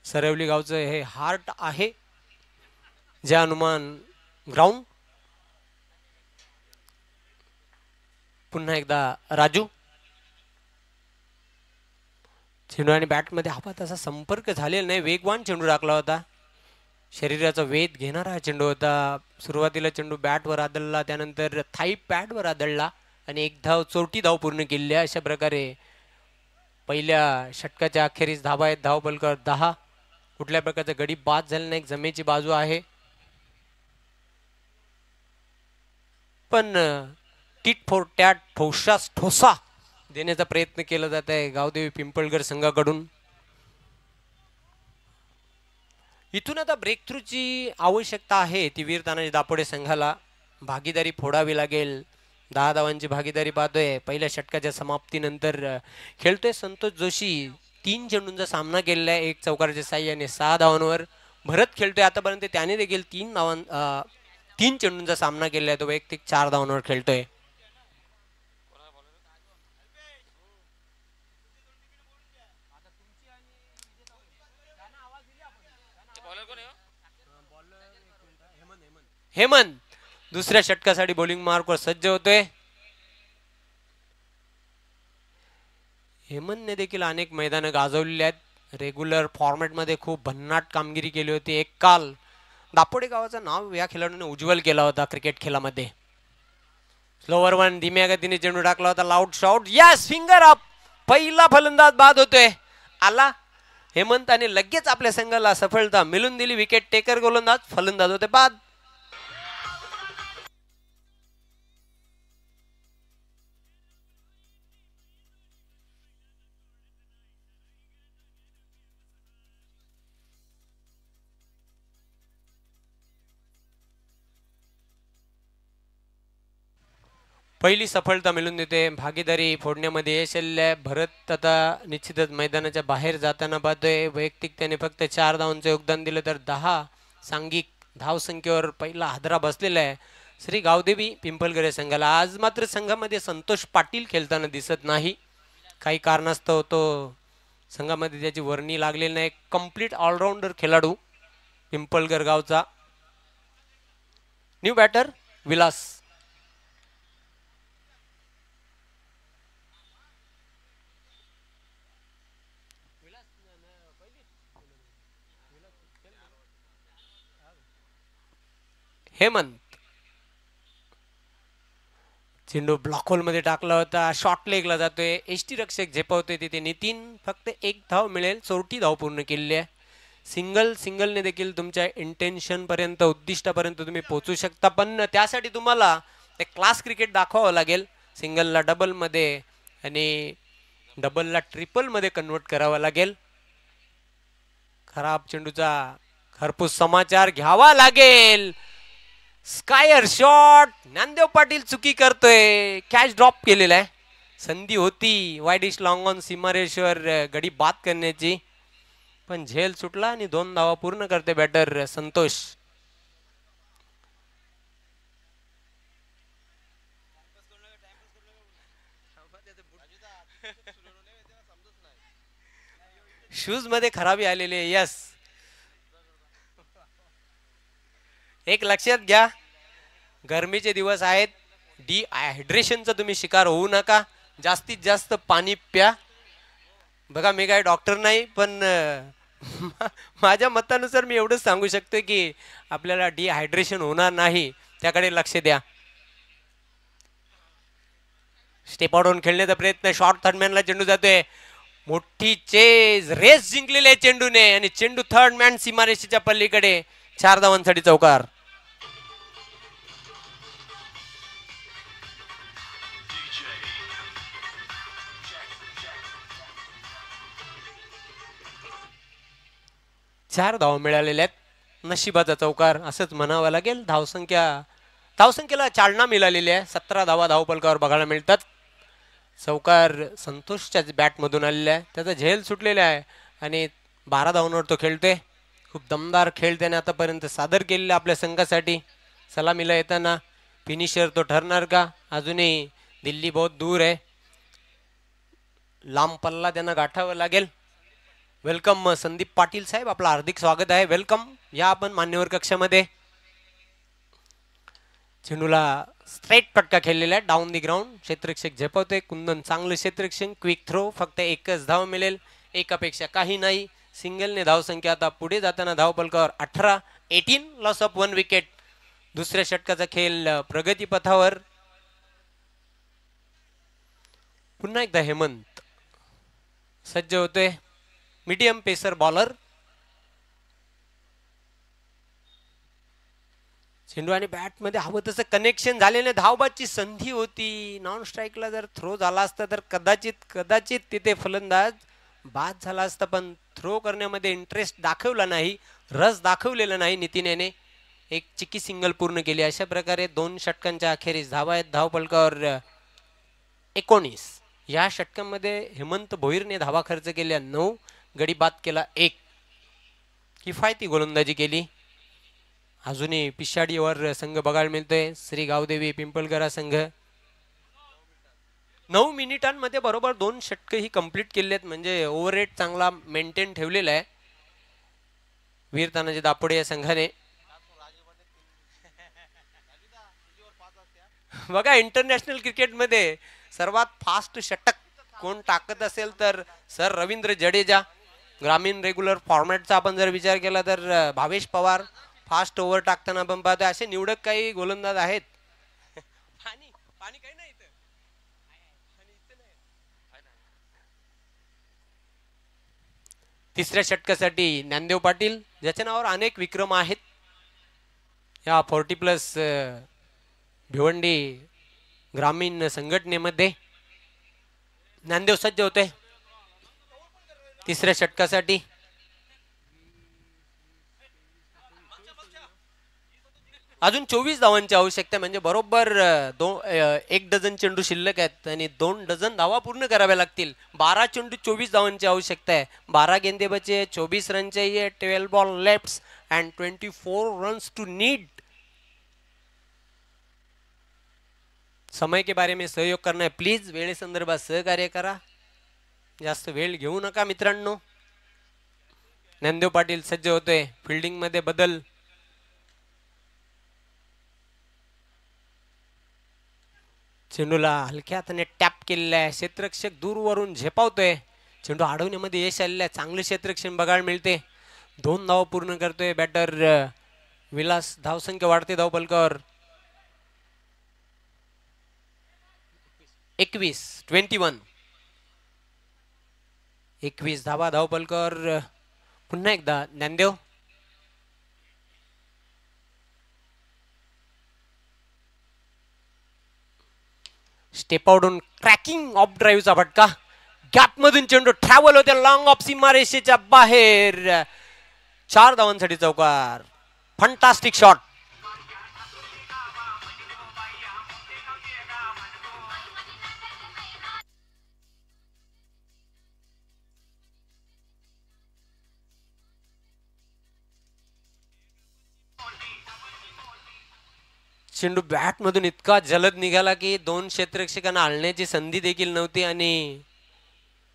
सरवली गावचं हे हार्ट आहे जय हनुमान ग्राउंड. पुन्हा एकदा राजू. चेंडू आणि बॅटमध्ये हवा तसा संपर्क झालेला नाही. वेगवान चेंडू टाकला होता, शरीराचा वेध घेणारा चेंडू होता. सुरुवातीला चेंडू बॅटवर आदळला, त्यानंतर थाई पॅडवर आदळला आणि एक धाव, चौथी धाव पूर्ण केली. अशा प्रकारे पहिल्या षटकाच्या अखेरीस धावा आहेत. धाव बलकर 10. कुठल्या प्रकारचा गडी बाद झाला नाही, जमेची बाजू आहे. पण टिट फॉर टॅट, ठोसास ठोसा देण्याचा प्रयत्न केला जात आहे गावदेवी पिंपळगड संघाकडून. इथून आता ब्रेक थ्रूची आवश्यकता आहे. ती वीर तानाजी दापोडे संघाला भागीदारी फोडावी लागेल. 10 धावांची भागीदारी पाहतोय पहिल्या षटकाच्या समाप्तीनंतर. खेळतोय संतोष जोशी. 3 चेंडूंचा सामना केलेला आहे, 1 चौकाराच्या साह्याने 6 धावांवर. भरत खेळतोय आतापर्यंत, त्याने देखील 3 चेंडूंचा सामना केलेला आहे. तो वैयक्तिक 4 धावांवर खेळतोय. हेमंत दुसऱ्या षटकासाठी बॉलिंग मार्कवर सज्ज होतोय. हेमंतने देखील अनेक मैदानं गाजवलेली आहेत. रेग्युलर फॉर्मॅटमध्ये खूप भन्नाट कामगिरी केली होती. एक काल दापोडे गावाचं नाव या खेळाडूने उज्ज्वल केला होता क्रिकेट खेळामध्ये. स्लोवर वन, धीम्या गतीने चेंडू टाकला होता, loud shot, yes, finger up. पहिला फलंदाज बाद होतोय. आला हेमंत आणि लगेच आपल्या संघाला सफलता मिळून दिली. विकेट टेकर गोलंदाज, फलंदाज होते बाद. पहिली सफलता मिळून देते. भागीदारी फोडण्यामध्ये यश आलेलं. भरत आता निश्चितच मैदानाच्या बाहेर जाताना पाहतोय. वैयक्तिक त्याने फक्त 4 धावांचं योगदान दिलं तर 10 सांघिक धावसंख्येवर पहिला हादरा बसलेला आहे श्री गावदेवी पिंपळगड संघाला. आज मात्र संघामध्ये संतोष पाटील खेळताना दिसत नाही. काही कारणास्तव तो संघामध्ये त्याची वर्णी लागलेली नाही. कंप्लीट ऑलराऊंडर खेळाडू पिंपळगड गावचा. New batter Vilas. हेमंत चेंडू ब्लॉक होल मध्ये टाकला होता, शॉर्ट लेगला जातोय. एसटी रक्षक झेपवतोय तिथे नितीन. फक्त 1 धाव मिळेल, 4 धाव पूर्ण केलेली आहे. सिंगलने देखील तुमच्या इंटेन्शन पर्यंत, उद्दिष्टापर्यंत तुम्ही पोहोचू शकता, पण त्यासाठी तुम्हाला एक क्लास क्रिकेट दाखवावं लागेल. सिंगलला डबल मध्ये आणि डबलला ट्रिपल मध्ये कन्वर्ट करावं लागेल. खराब चेंडूचा खरपूस समाचार घ्यावा लागेल. स्कायर शॉट, ज्ञानदेव पाटील चुकी करतोय. कॅच ड्रॉप केलेला आहे. संधी होती वाईडिश लॉंग ऑन सीमारेश्वर गडी बाद करण्याची, पण झेल सुटला आणि 2 धावा पूर्ण करते बॅटर संतोष. शूज मध्ये खराबी आलेली आहे. यस, एक लक्षात घ्या, गरमीचे दिवस आहेत, डिहायड्रेशनचा तुम्ही शिकार होऊ नका, जास्तीत जास्त पाणी प्या. बघा मी काय डॉक्टर नाही, पण माझ्या मतानुसार मी एवढंच सांगू शकतो की आपल्याला डिहायड्रेशन होणार नाही, त्याकडे लक्ष द्या. स्टेप आउट होऊन खेळण्याचा प्रयत्न, शॉर्ट थर्डमॅनला चेंडू जातोय, मोठी चेज, रेस जिंकलेली आहे चेंडूने आणि चेंडू थर्ड मॅन सीमारेषेच्या पल्लीकडे. 4 धावांसाठी चौकार. चार धावा मिळालेल्या आहेत, नशिबाचा चौकार असंच म्हणावं लागेल. धावसंख्येला चालना मिळालेली आहे, 17 धावा धावपलकावर बघायला मिळतात. चौकार संतोषच्या बॅटमधून आलेला आहे, त्याचा झेल सुटलेला आहे आणि 12 धावांवर तो खेळतोय. खूप दमदार खेळ त्याने आतापर्यंत सादर केलेला आपल्या संघासाठी. सलामीला येताना फिनिशर तो ठरणार का? अजूनही दिल्ली बहुत दूर आहे, लांब पल्ला त्यांना गाठावं लागेल. वेलकम संदीप पाटील साहेब, आपलं हार्दिक स्वागत आहे. वेलकम, या आपण मान्यवर कक्षामध्ये. चेंडूला स्ट्रेट फटका खेळलेला आहे डाऊन दी ग्राउंड. क्षेत्ररक्षक झेपवते, कुंदन चांगलं क्षेत्ररक्षण, क्विक थ्रो, फक्त एकच धाव मिळेल, एकापेक्षा काही नाही. सिंगलने धावसंख्या आता पुढे जाताना धावपलकावर 18 लॉस ऑफ 1 विकेट. दुसऱ्या षटकाचा खेळ प्रगती पथावर. पुन्हा एकदा हेमंत सज्ज होतोय, मीडियम पेसर बॉलर. चेंडू आणि बॅट मध्ये हवं तसं कनेक्शन झालेलं, धावबाची संधी होती. नॉन स्ट्राईकला जर थ्रो झाला असता तर कदाचित तिथे फलंदाज बाद झाला असता, पण थ्रो करण्यामध्ये इंटरेस्ट दाखवला नाही, रस दाखवलेला नाही नितीन. एक चिकी सिंगल पूर्ण केली. अशा प्रकारे 2 षटकांच्या अखेरीस धावा आहेत धावपलकावर 19. या षटकांमध्ये हेमंत भोईरने धावा खर्च केल्या 9, गडी बाद केला 1, किफायती गोलंदाजी केली. अजूनही पिशाडीवर संघ बघायला मिळतोय, श्री गावदेवी पिंपळगरा संघ. 9 मिनिटांमध्ये बरोबर 2 षटक ही कंप्लीट केले आहेत, म्हणजे ओव्हररेट चांगला मेंटेन ठेवलेला आहे वीर तानाजी दापोडे या संघाने. बघा इंटरनॅशनल क्रिकेटमध्ये सर्वात फास्ट षटक कोण टाकत असेल तर सर रवींद्र जडेजा. ग्रामीण रेग्युलर फॉर्मॅटचा आपण जर विचार केला तर भावेश पवार फास्ट ओव्हर टाकताना आपण पाहतोय. असे निवडक काही गोलंदाज आहेत. पाणी काही नाही इथं. तिसऱ्या षटकासाठी ज्ञानदेव पाटील, ज्याच्या नावावर अनेक विक्रम आहेत या 40+ भिवंडी ग्रामीण संघटनेमध्ये. ज्ञानदेव सज्ज होते तिसऱ्या षटकासाठी. अजून 24 धावांची आवश्यकता, म्हणजे बरोबर 1 डझन चेंडू शिल्लक आहेत आणि 2 डझन धावा पूर्ण कराव्या लागतील. 12 चेंडू 24 धावांची आवश्यकता आहे. 12 गेंदे बचे, 24 रन चाहिए, 12 ball left and 24 runs to need. समय के बारे में सहयोग करना है प्लीज. वेळे संदर्भात सहकार्य करा, जास्त वेळ घेऊ नका मित्रांनो. ज्ञानदेव पाटील सज्ज होतोय. फिल्डिंग मध्ये बदल. चेंडूला हलक्या हाताने टॅप केलेला आहे, क्षेत्ररक्षक दूरवरून झेपावतोय. चेंडू अडवण्यामध्ये यश आलेलं आहे, चांगले क्षेत्ररक्षण बघायला मिळते. 2 धाव पूर्ण करतोय बॅटर विलास. धावसंख्या वाढते धावपलकावर 21 धावा धावपलकावर. पुन्हा एकदा Dnyandev. Step out cracking off ड्राईव्हचा फटका, गॅप मधून चेंडू ट्रॅव्हल होते लॉंग ऑफ सीमारेषेच्या बाहेर. 4 धावांसाठी चौकार. Fantastic shot. चेंडू बॅट मधून इतका जलद निघाला की 2 क्षेत्ररक्षकांना हलण्याची संधी देखील नव्हती आणि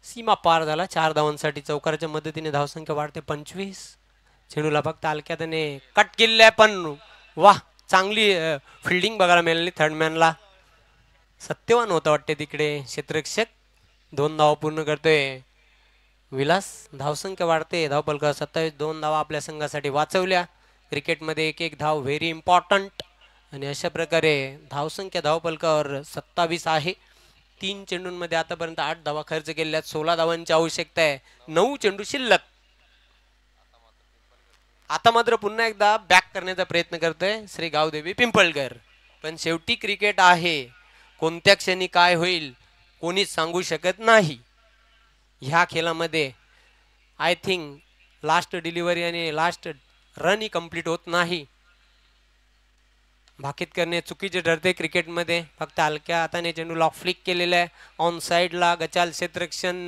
सीमा पार झाला. 4 धावांसाठी चौकाराच्या मदतीने धावसंख्या वाढते 25. चेंडूला फक्त हलक्याने कट केलेला आहे, पण वाह, चांगली फिल्डिंग बघायला मिळाली थर्डमॅनला. सत्यवान होता वाटते तिकडे क्षेत्ररक्षक. 2 धावा पूर्ण करतोय विलास. धावसंख्या वाढते. धावपलका 27. 2 धावा आपल्या संघासाठी वाचवल्या. क्रिकेटमध्ये एक एक धाव व्हेरी इम्पॉर्टंट. आणि अशा प्रकारे धावसंख्या धावपलकावर 27 आहे. 3 चेंडूंमध्ये आतापर्यंत 8 धावा खर्च केल्यात. 16 धावांची आवश्यकता आहे. 9 चेंडू शिल्लक. आता मात्र पुन्हा एकदा बॅक करण्याचा प्रयत्न करतोय श्री गावदेवी पिंपळकर. पण शेवटी क्रिकेट आहे. कोणत्या क्षणी काय होईल कोणीच सांगू शकत नाही. ह्या खेळामध्ये आय थिंक लास्ट डिलिव्हरी आणि लास्ट रन ही कंप्लीट होत नाही. भाकीत करणे चुकीचे ठरते क्रिकेटमध्ये. फक्त हलक्या हाताने चेंडू लॉक फ्लिक केलेला आहे. ऑन साईडला गचाल क्षेत्ररक्षण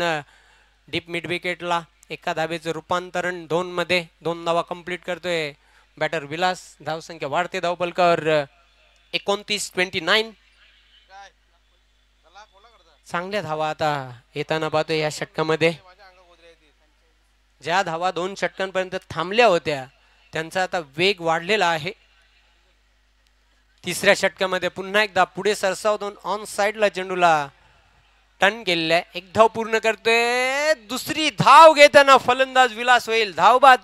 डीप मिड विकेटला. एका धावेचं रूपांतरण 2 मध्ये. 2 धावा कंप्लीट करतोय बॅटर विलास. धावसंख्या वाढते धावपलकावर 29-29. चांगल्या धावा आता येताना पाहतोय या षटकामध्ये. ज्या धावा 2 षटकांपर्यंत थांबल्या होत्या त्यांचा आता वेग वाढलेला आहे. तिसऱ्या षटकामध्ये पुन्हा एकदा पुढे सरसावून ऑन साइडला चेंडूला टर्न केलेला आहे. 1 धाव पूर्ण करतोय. दुसरी धाव घेताना फलंदाज विलास होईल. धाव बाद.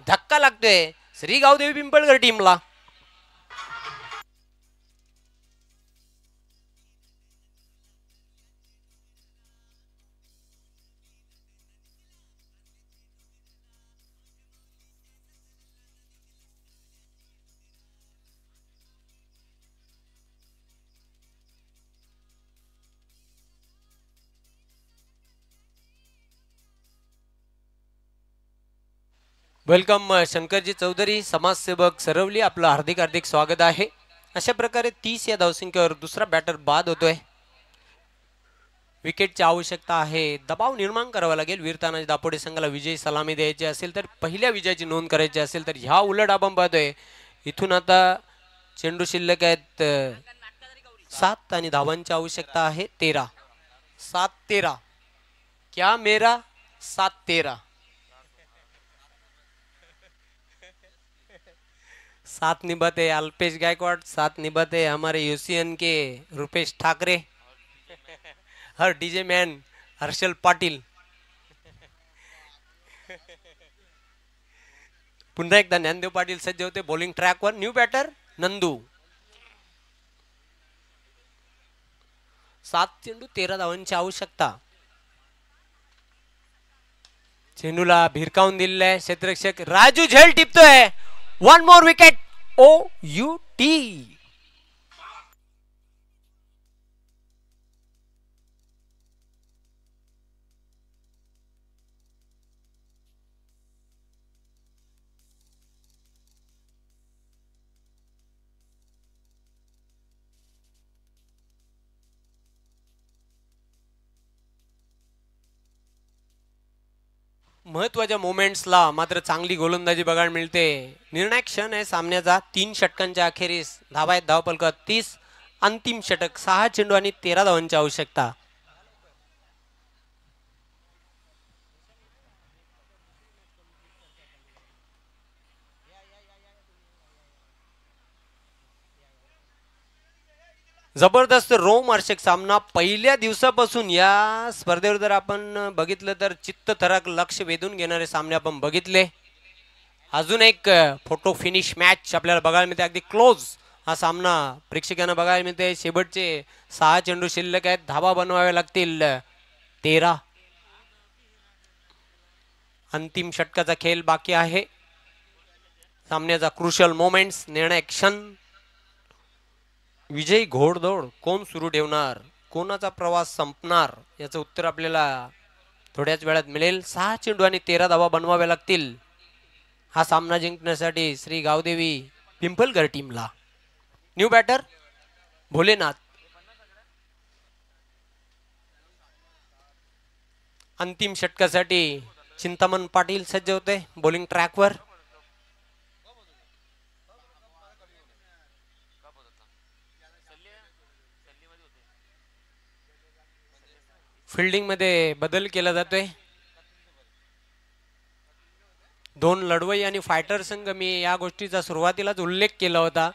धक्का लागतोय श्री गावदेवी पिंपळकर टीमला. वेलकम शंकरजी चौधरी समाजसेवक सरवली. आपलं हार्दिक हार्दिक स्वागत आहे. अशा प्रकारे 30 या धावसंख्येवर दुसरा बॅटर बाद होतोय. विकेटची आवश्यकता आहे. दबाव निर्माण करावा लागेल. वीर तानाजी दापोडे संघाला विजयी सलामी द्यायची असेल तर, पहिल्या विजयाची नोंद करायची असेल तर ह्या उलट आपण पाहतोय इथून आता चेंडू शिल्लक आहेत 7 आणि धावांची आवश्यकता आहे 13. 7-13 क्या मेरा 7-13. 7 निभाते अल्पेश गायकवाड़. 7 निभाते हमारे यूसीएन के रुपेश ठाकरे. हर डीजे मैन हर्षल पाटील. पुन्हा एकदा ज्ञानदेव पाटील सज्ज होते बॉलिंग ट्रॅकवर. New batter Nandu. 7 चेंडू 13 धावांची आवश्यकता. चेंडूला भिरकावून दिलेला आहे क्षेत्ररक्षक राजू झेल टिपतोय. 1 मोर विकेट. OUT. महत्वाच्या मोमेंट्सला मात्र चांगली गोलंदाजी बघायला मिळते. निर्णायक क्षण आहे सामन्याचा. 3 षटकांच्या अखेरीस धावा आहेत धावपलकात 30. अंतिम षटक 6 चेंडू आणि 13 धावांची आवश्यकता. जबरदस्त रोमहर्षक सामना. पहिल्या दिवसापासून या स्पर्धेवर जर आपण बघितलं तर चित्तथरारक लक्ष वेधून घेणारे सामने आपण बघितले. अजून एक फोटो फिनिश मॅच आपल्याला बघायला मिळते. अगदी क्लोज हा सामना प्रेक्षकांना बघायला मिळते. शेवटचे 6 चेंडू शिल्लक आहेत. धावा बनवाव्या लागतील 13. अंतिम षटकाचा खेळ बाकी आहे. सामन्याचा क्रुशियल मोमेंट्स, निर्णायक क्षण. विजयी घोडदौड कोण सुरू ठेवणार, कोणाचा प्रवास संपणार याचं उत्तर आपल्याला थोड्याच वेळात मिळेल. 6 चेंडू आणि 13 धावा बनवाव्या लागतील हा सामना जिंकण्यासाठी श्री गावदेवी पिंपळकर टीमला. New batter Bholenath. अंतिम षटकासाठी चिंतामण पाटील सज्ज होते बॉलिंग ट्रॅकवर. फिल्डिंग मध्ये बदल केला जातोय. दोन लढवई आणि फायटर संघ, मी या गोष्टीचा सुरुवातीलाच उल्लेख केला होता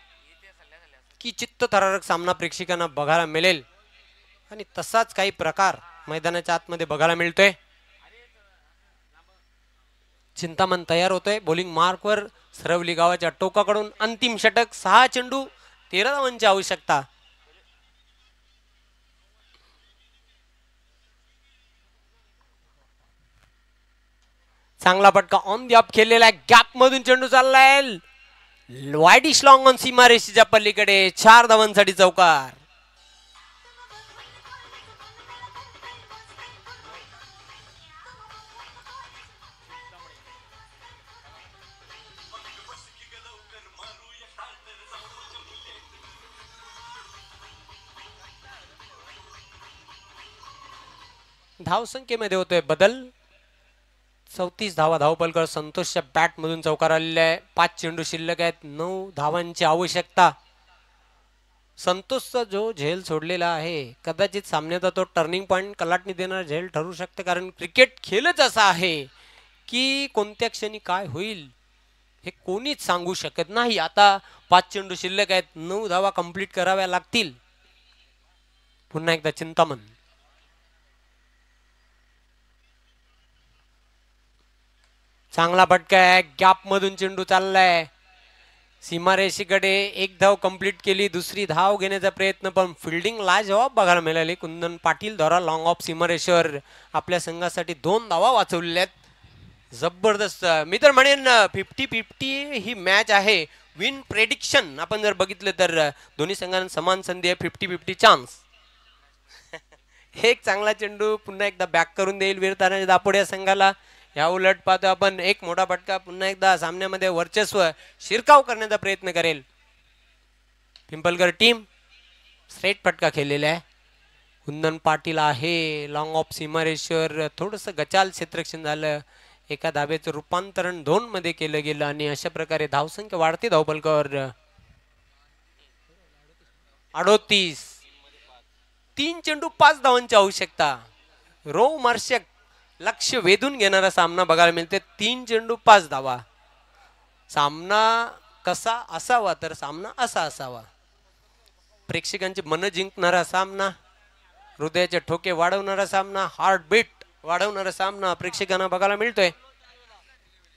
की चित्तथरारक सामना प्रेक्षकांना बघायला मिळेल आणि तसाच काही प्रकार मैदानाच्या आतमध्ये बघायला मिळतोय. चिंतामण तयार होतोय बॉलिंग मार्कवर. सरवली गावाच्या टोकाकडून अंतिम षटक. 6 चेंडू 13 धावांची आवश्यकता. चांगला पटका ऑन दी अप खेळलेला आहे. गॅप मधून चेंडू चाललाय वाईडिश लॉंग ऑन सीमारेषेच्या पलीकडे. 4 धावांसाठी चौकार. धावसंख्येमध्ये होतोय बदल. 34 धावा धावपलकर संतोषच्या बॅट मधून चौकार आलेला आहे. 5 चेंडू शिल्लक आहेत. 9 धावांची आवश्यकता. संतोषचा जो झेल सोडलेला आहे कदाचित सामन्याचा तो टर्निंग पॉइंट कलाटणी देणारा झेल ठरू शकते, कारण क्रिकेट खेळच असा आहे की कोणत्या क्षणी काय होईल हे कोणीच सांगू शकत नाही. आता 5 चेंडू शिल्लक आहेत. 9 धावा कंप्लीट कराव्या लागतील. पुन्हा एकदा चिंतामण. चांगला फटका आहे. गॅप मधून चेंडू चाललाय सीमारेषेकडे. 1 धाव कंप्लीट केली. दुसरी धाव घेण्याचा प्रयत्न, पण फिल्डिंग लाजवाब बघायला मिळाली. कुंदन पाटील द्वारा लॉंग ऑफ सीमारेषेवर आपल्या संघासाठी 2 धावा वाचवलेल्या आहेत. जबरदस्त. मी तर म्हणेन 50-50 ही मॅच आहे. विन प्रेडिक्शन आपण जर बघितलं तर दोन्ही संघांना समान संधी आहे. 50-50 चान्स. एक चांगला चेंडू पुन्हा एकदा बॅक करून देईल वीरतानाजी दापोडे या संघाला. या उलट पाहतो आपण एक मोठा फटका पुन्हा एकदा सामन्यामध्ये वर्चस्व शिरकाव करण्याचा प्रयत्न करेल पिंपलकर टीम. स्ट्रेट फटका खेळलेला आहे. कुंदन पाटील आहे लॉंग ऑफ सीमारेषेवर. थोडस गचाल क्षेत्ररक्षण झालं. एका धाब्याचं रूपांतरण 2 मध्ये केलं गेलं आणि अशा प्रकारे धावसंख्या वाढते धावपलकर. 38. 3 चेंडू 5 धावांची आवश्यकता. रोमहर्षक लक्ष वेधून घेणारा सामना बघायला मिळते. 3 चेंडू 5 धावा. सामना कसा असावा तर सामना असा असावा. प्रेक्षकांची मन जिंकणारा सामना, हृदयाचे ठोके वाढवणारा सामना, हार्टबीट वाढवणारा सामना प्रेक्षकांना बघायला मिळतोय.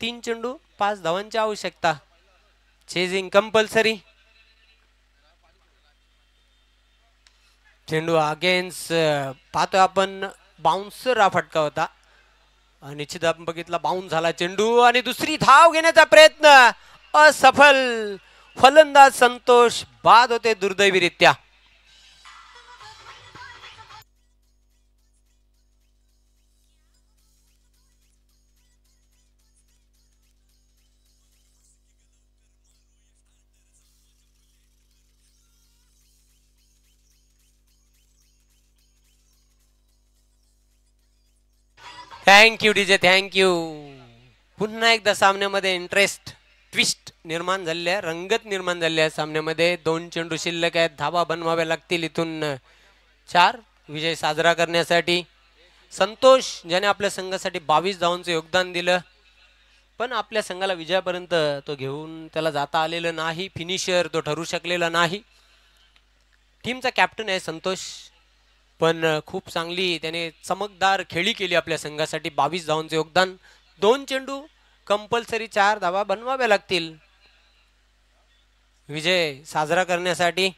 3 चेंडू 5 धावांची आवश्यकता. Chasing compulsory. चेंडू अगेन्स्ट पाहतोय आपण. बाउन्सर हा फटका होता. निश्चित आपण बघितला बाउन्स झाला चेंडू आणि दुसरी धाव घेण्याचा प्रयत्न असफल. फलंदाज संतोष बाद होते दुर्दैवीरित्या. Thank you DJ, thank you. पुन्हा एकदा सामन्यामध्ये इंटरेस्ट ट्विस्ट निर्माण झालेली आहे, रंगत निर्माण झालेली आहे सामन्यामध्ये. 2 चेंडू शिल्लक आहेत. धावा बनवाव्या लागतील इथून 4 विजय साजरा करण्यासाठी. संतोष ज्याने आपल्या संघासाठी 22 धावांचं योगदान दिलं, पण आपल्या संघाला विजयापर्यंत तो घेऊन त्याला जाता आलेलं नाही. फिनिशर तो ठरू शकलेला नाही. टीमचा कॅप्टन आहे संतोष, पण खूप चांगली त्याने चमकदार खेळी केली आपल्या संघासाठी. 22 धावांचे योगदान. 2 चेंडू कंपल्सरी 4 धावा बनवाव्या लागतील विजय साजरा करण्यासाठी.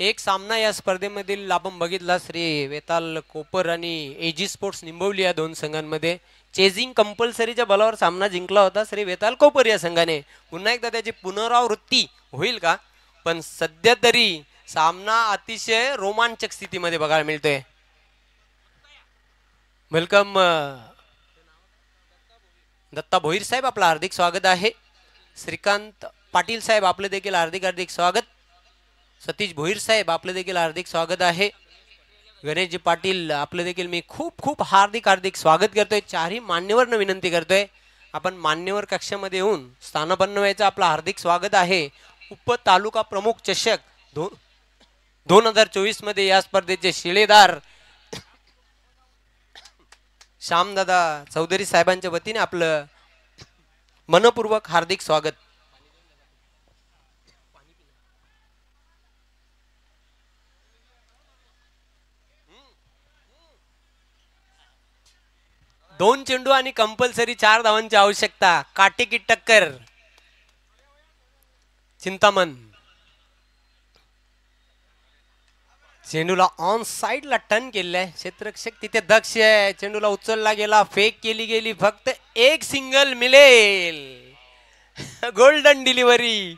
एक सामना या स्पर्धेमधील आपण बघितला श्री वेताल कोपर आणि एजी स्पोर्ट्स निंबवली या 2 संघांमध्ये. चेजिंग कंपल्सरीच्या बलावर सामना जिंकला होता श्री वेताल कोपर या संघाने. पुन्हा एकदा त्याची पुनरावृत्ती होईल का? पण सध्या तरी सामना अतिशय रोमांचक स्थितीमध्ये बघायला मिळतोय. वेलकम दत्ता भोईर साहेब, आपलं हार्दिक स्वागत आहे. श्रीकांत पाटील साहेब आपले देखील हार्दिक हार्दिक स्वागत. सतीश भोईर साहेब आपले देखील हार्दिक स्वागत आहे. गणेशजी पाटील आपले देखील मी खूप खूप हार्दिक हार्दिक स्वागत करतोय. 4ही मान्यवरनं विनंती करतोय आपण मान्यवर कक्षामध्ये येऊन स्थानापन्न व्हायचं आपलं हार्दिक स्वागत आहे. उप तालुका प्रमुख चषक 2024 मध्ये या स्पर्धेचे शिलेदार श्यामदादा चौधरी साहेबांच्या वतीने आपलं मनपूर्वक हार्दिक स्वागत. दोन चेंडू आणि कंपल्सरी 4 धावांची आवश्यकता. काटेकी टक्कर. चिंतामण चेंडूला ऑन साइडला टर्न केलाय. क्षेत्ररक्षक तिथे दक्ष आहे. चेंडूला उचलला गेला, फेक केली गेली. फक्त एक सिंगल मिळेल. Golden delivery.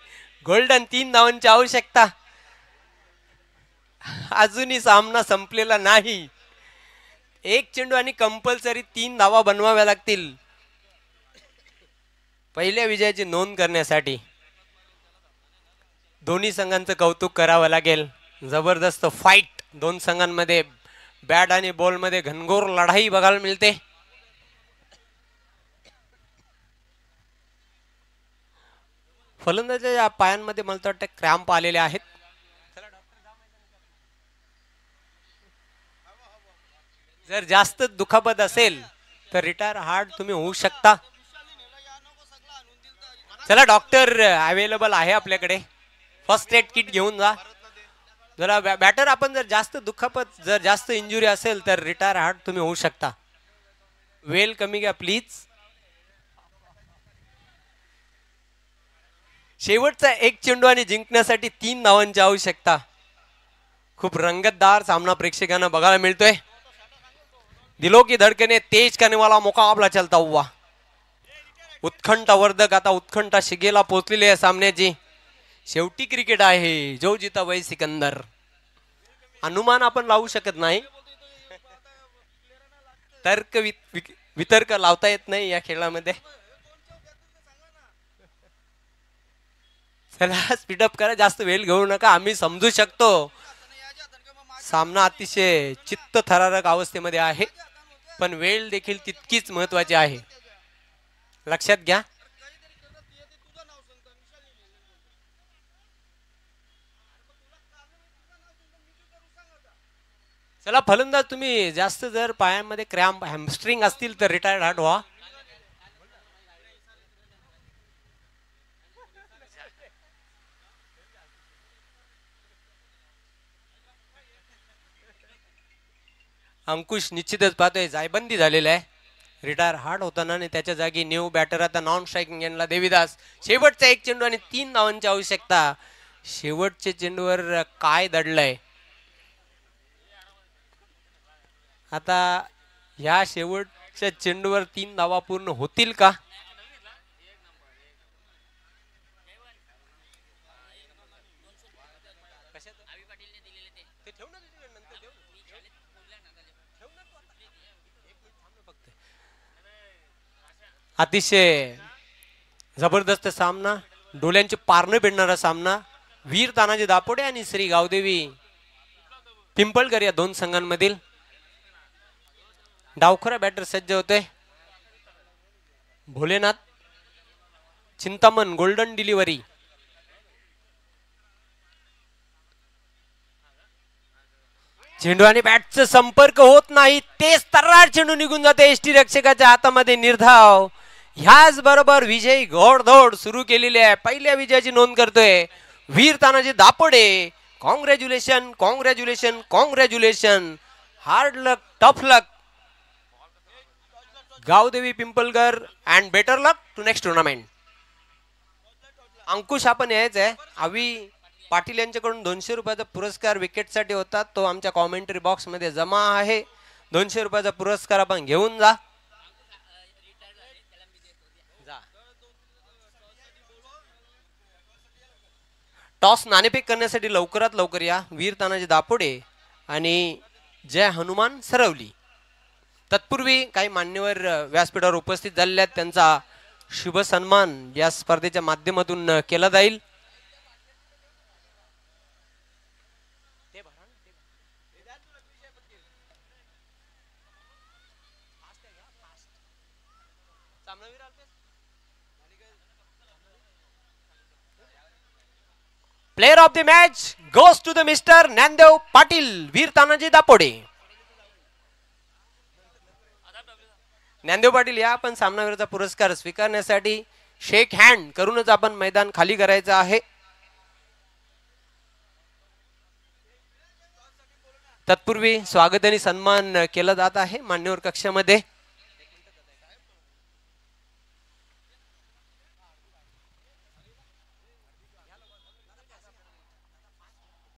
गोल्डन 3 धावांची आवश्यकता. अजूनही सामना संपलेला नाही. एक चेंडू आणि कंपल्सरी 3 धावा बनवाव्या लागतील पहिल्या विजयाची नोंद करण्यासाठी. दोन्ही संघांचं कौतुक करावं लागेल. जबरदस्त फाईट दोन संघांमध्ये. बॅट आणि बॉल मध्ये घनघोर लढाई बघायला मिळते. फलंदाजाच्या या पायांमध्ये मला वाटतं क्रॅम्प आलेले आहेत. जर जास्त दुखापत असेल तर रिटायर हार्ड तुम्ही होऊ शकता. चला डॉक्टर अवेलेबल आहे आपल्याकडे. फर्स्ट एड किट घेऊन जा. जरा बॅटर आपण जर जास्त दुखापत जर जास्त इंजुरी असेल तर रिटायर हार्ड तुम्ही होऊ शकता. वेल कमी घ्या प्लीज. शेवटचा एक चेंडू आणि जिंकण्यासाठी 3 धावांची आवश्यकता. खूप रंगतदार सामना प्रेक्षकांना बघायला मिळतोय. दिलो की धडकने तेज करने वाला मुकाबला चलता हुआ. उत्कंठा वर्धक आता उत्कंठा शिगेला पोहोचलेली आहे सामन्याची. शेवटी क्रिकेट आहे. जो जिता वही सिकंदर. अनुमान आपण लावू शकत नाही. तर्क वितर्क लावता येत नाही या खेळामध्ये. चला स्पीडअप करा. जास्त वेळ घेऊ नका. आम्ही समजू शकतो सामना अतिशय चित्त थरारक अवस्थेमध्ये आहे. पण वेळ देखील तितकीच महत्वाची आहे. लक्षात घ्या. चला फलंदाज तुम्ही जास्त जर पायांमध्ये क्रॅम्प हॅमस्ट्रिंग असतील तर रिटायर्ड हार्ड व्हा. अंकुश निश्चितच पाहतोय जायबंदी झालेला आहे. रिटायर हार्ड होताना आणि त्याच्या जागी न्यू बॅटर आता नॉन स्ट्रायकिंग यांना देवीदास. शेवटचा एक चेंडू आणि 3 धावांची आवश्यकता. शेवटच्या चेंडूवर काय दडलंय आता. ह्या शेवटच्या चेंडूवर 3 धावा पूर्ण होतील का. अतिशय जबरदस्त सामना. डोल्यांची पारणं भिडणारा सामना. वीर तानाजी दापोडे आणि श्री गावदेवी पिंपळकर या दोन संघांमधील. डावखरा बॅटर सज्ज होते. Bholenath Chintaman golden delivery. चेंडू आणि बॅटचा संपर्क होत नाही. तेच तर्रार चेंडू निघून जाते एसटी रक्षकाच्या हातामध्ये. निर्धाव. ह्याच बरोबर विजयी घोडदौड सुरू केलेली आहे. पहिल्या विजयाची नोंद करतोय Veer Tanaji Dapode. Congratulation congratulation congratulation. Hard luck tough luck Gavdevi Pimpalkar and better luck to next tournament. Ankush आपण यायच आहे. आवी पाटील यांच्याकडून 200 रुपयाचा पुरस्कार विकेटसाठी होता. तो आमच्या कॉमेंटरी बॉक्स मध्ये जमा आहे. 200 रुपयाचा पुरस्कार आपण घेऊन जा. टॉस नाणेफेक करण्यासाठी लवकरात लवकर या. वीर तानाजी दापोडे आणि जय हनुमान सरवली. तत्पूर्वी काही मान्यवर व्यासपीठावर उपस्थित झालेले आहेत. त्यांचा शुभ सन्मान या स्पर्धेच्या माध्यमातून केला जाईल. Player of the match goes to the mister Dnyandev Patil, Veer Tanaji Dapode. Dnyandev Patil या आपण सामनावीराचा पुरस्कार स्वीकारण्यासाठी शेक हँड करूनच आपण मैदान खाली करायचं आहे. तत्पूर्वी स्वागत आणि सन्मान केला जात आहे मान्यवर कक्षामध्ये.